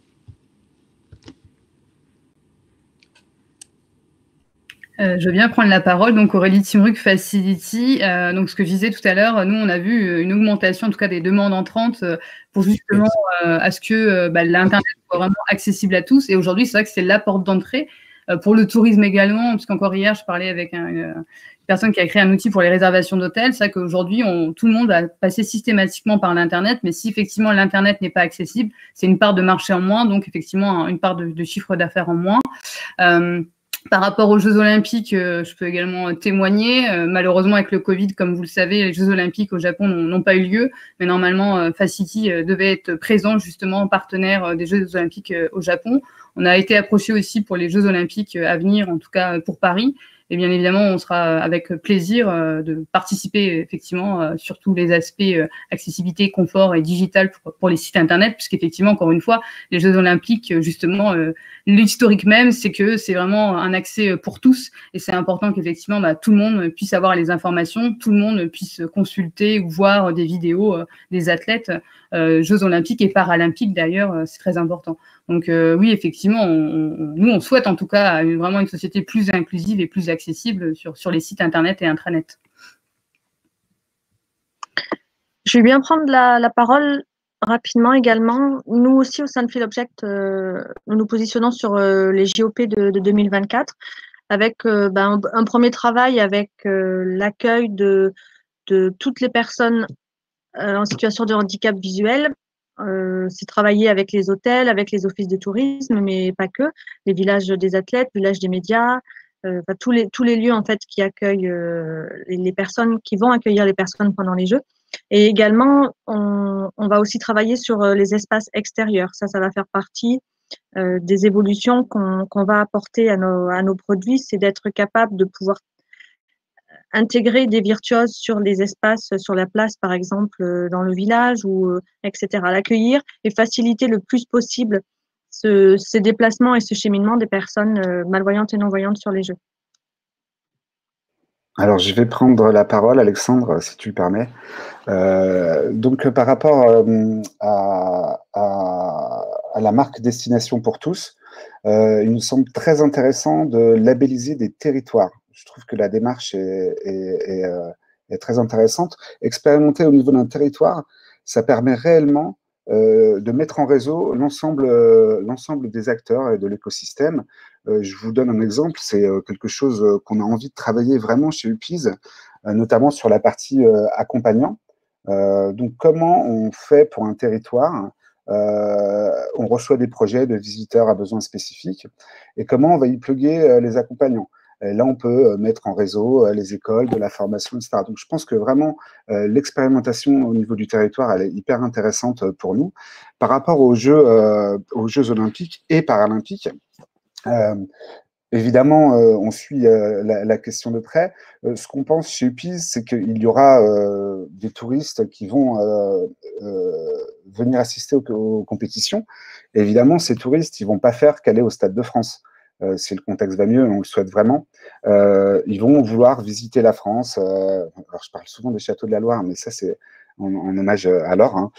Je veux bien prendre la parole. Donc, Aurélie Timruc, Facility. Donc, ce que je disais tout à l'heure, nous, on a vu une augmentation, en tout cas, des demandes entrantes pour justement à ce que l'Internet soit vraiment accessible à tous. Et aujourd'hui, c'est vrai que c'est la porte d'entrée pour le tourisme également, parce qu'encore hier, je parlais avec une personne qui a créé un outil pour les réservations d'hôtels. C'est vrai qu'aujourd'hui, tout le monde va passer systématiquement par l'Internet, mais si effectivement l'Internet n'est pas accessible, c'est une part de marché en moins, donc effectivement une part de chiffre d'affaires en moins. Par rapport aux Jeux Olympiques, je peux également témoigner. Malheureusement, avec le Covid, comme vous le savez, les Jeux Olympiques au Japon n'ont pas eu lieu. Mais normalement, Facility devait être présent justement en partenaire des Jeux Olympiques au Japon. On a été approché aussi pour les Jeux Olympiques à venir, en tout cas pour Paris. Et bien évidemment, on sera avec plaisir de participer effectivement sur tous les aspects accessibilité, confort et digital pour les sites internet, puisqu'effectivement, encore une fois, les Jeux Olympiques, justement, l'historique même, c'est que c'est vraiment un accès pour tous, et c'est important qu'effectivement tout le monde puisse avoir les informations, tout le monde puisse consulter ou voir des vidéos des athlètes, Jeux Olympiques et Paralympiques d'ailleurs, c'est très important. Donc oui, effectivement, nous on souhaite en tout cas vraiment une société plus inclusive et plus accessible sur les sites internet et intranet. Je vais bien prendre la parole rapidement également. Nous aussi, au sein de Philobject, nous nous positionnons sur les JOP de 2024 avec un premier travail avec l'accueil de toutes les personnes en situation de handicap visuel. C'est travailler avec les hôtels, avec les offices de tourisme, mais pas que, les villages des athlètes, villages des médias, tous les lieux en fait qui accueillent les personnes, qui vont accueillir les personnes pendant les Jeux. Et également, on va aussi travailler sur les espaces extérieurs. Ça va faire partie des évolutions qu'on va apporter à nos produits, c'est d'être capable de pouvoir intégrer des virtuoses sur les espaces, sur la place par exemple, dans le village, ou etc. L'accueillir et faciliter le plus possible ces déplacements et ce cheminement des personnes malvoyantes et non-voyantes sur les Jeux. Alors, je vais prendre la parole, Alexandre, si tu le permets. Donc, par rapport à la marque Destination pour tous, il nous semble très intéressant de labelliser des territoires. Je trouve que la démarche est très intéressante. Expérimenter au niveau d'un territoire, ça permet réellement de mettre en réseau l'ensemble des acteurs et de l'écosystème. Je vous donne un exemple, c'est quelque chose qu'on a envie de travailler vraiment chez UPIS, notamment sur la partie accompagnant. Donc, comment on fait pour un territoire? On reçoit des projets de visiteurs à besoins spécifiques, et comment on va y plugger les accompagnants? Et là, on peut mettre en réseau les écoles, de la formation, etc. Donc, je pense que vraiment, l'expérimentation au niveau du territoire, elle est hyper intéressante pour nous. Par rapport aux Jeux olympiques et paralympiques, évidemment, on suit la question de près. Ce qu'on pense chez UPIS, c'est qu'il y aura des touristes qui vont venir assister aux compétitions. Et évidemment, ces touristes, ils ne vont pas faire qu'aller au Stade de France. Si le contexte va mieux, on le souhaite vraiment. Ils vont vouloir visiter la France. Alors, je parle souvent des châteaux de la Loire, mais ça, c'est en hommage à Laure. Hein.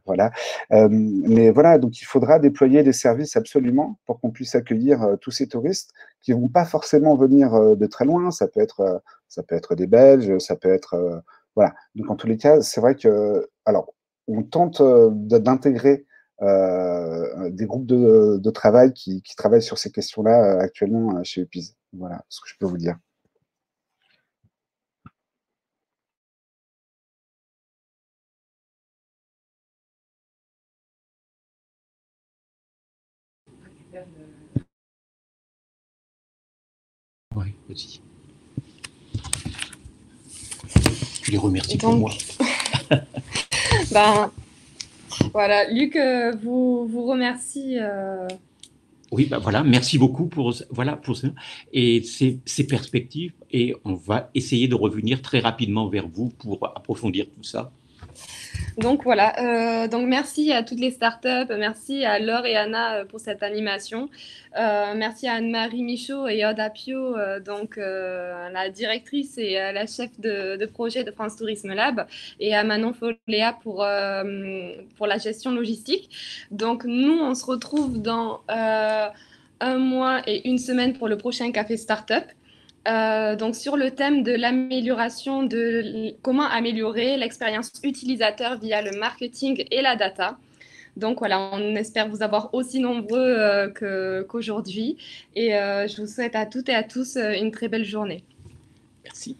Voilà. Mais voilà, donc il faudra déployer des services absolument pour qu'on puisse accueillir tous ces touristes qui ne vont pas forcément venir de très loin. Ça peut être des Belges, ça peut être… voilà. Donc, en tous les cas, c'est vrai que… Alors, on tente d'intégrer des groupes de travail qui travaillent sur ces questions-là actuellement chez UPIS. Voilà ce que je peux vous dire. Oui, aussi. Je les remercie pour moi. Ben, voilà, Luc vous remercie. Oui, ben voilà, merci beaucoup pour ça et ces perspectives, et on va essayer de revenir très rapidement vers vous pour approfondir tout ça. Donc voilà, donc merci à toutes les startups, merci à Laure et Anna pour cette animation, merci à Anne-Marie Michaud et Aude Apio, donc la directrice et la chef de projet de France Tourisme Lab, et à Manon Foléa pour la gestion logistique. Donc nous, on se retrouve dans 1 mois et 1 semaine pour le prochain Café Startup. Donc sur le thème de l'amélioration de comment améliorer l'expérience utilisateur via le marketing et la data. Donc voilà, on espère vous avoir aussi nombreux qu'aujourd'hui, et je vous souhaite à toutes et à tous une très belle journée. Merci.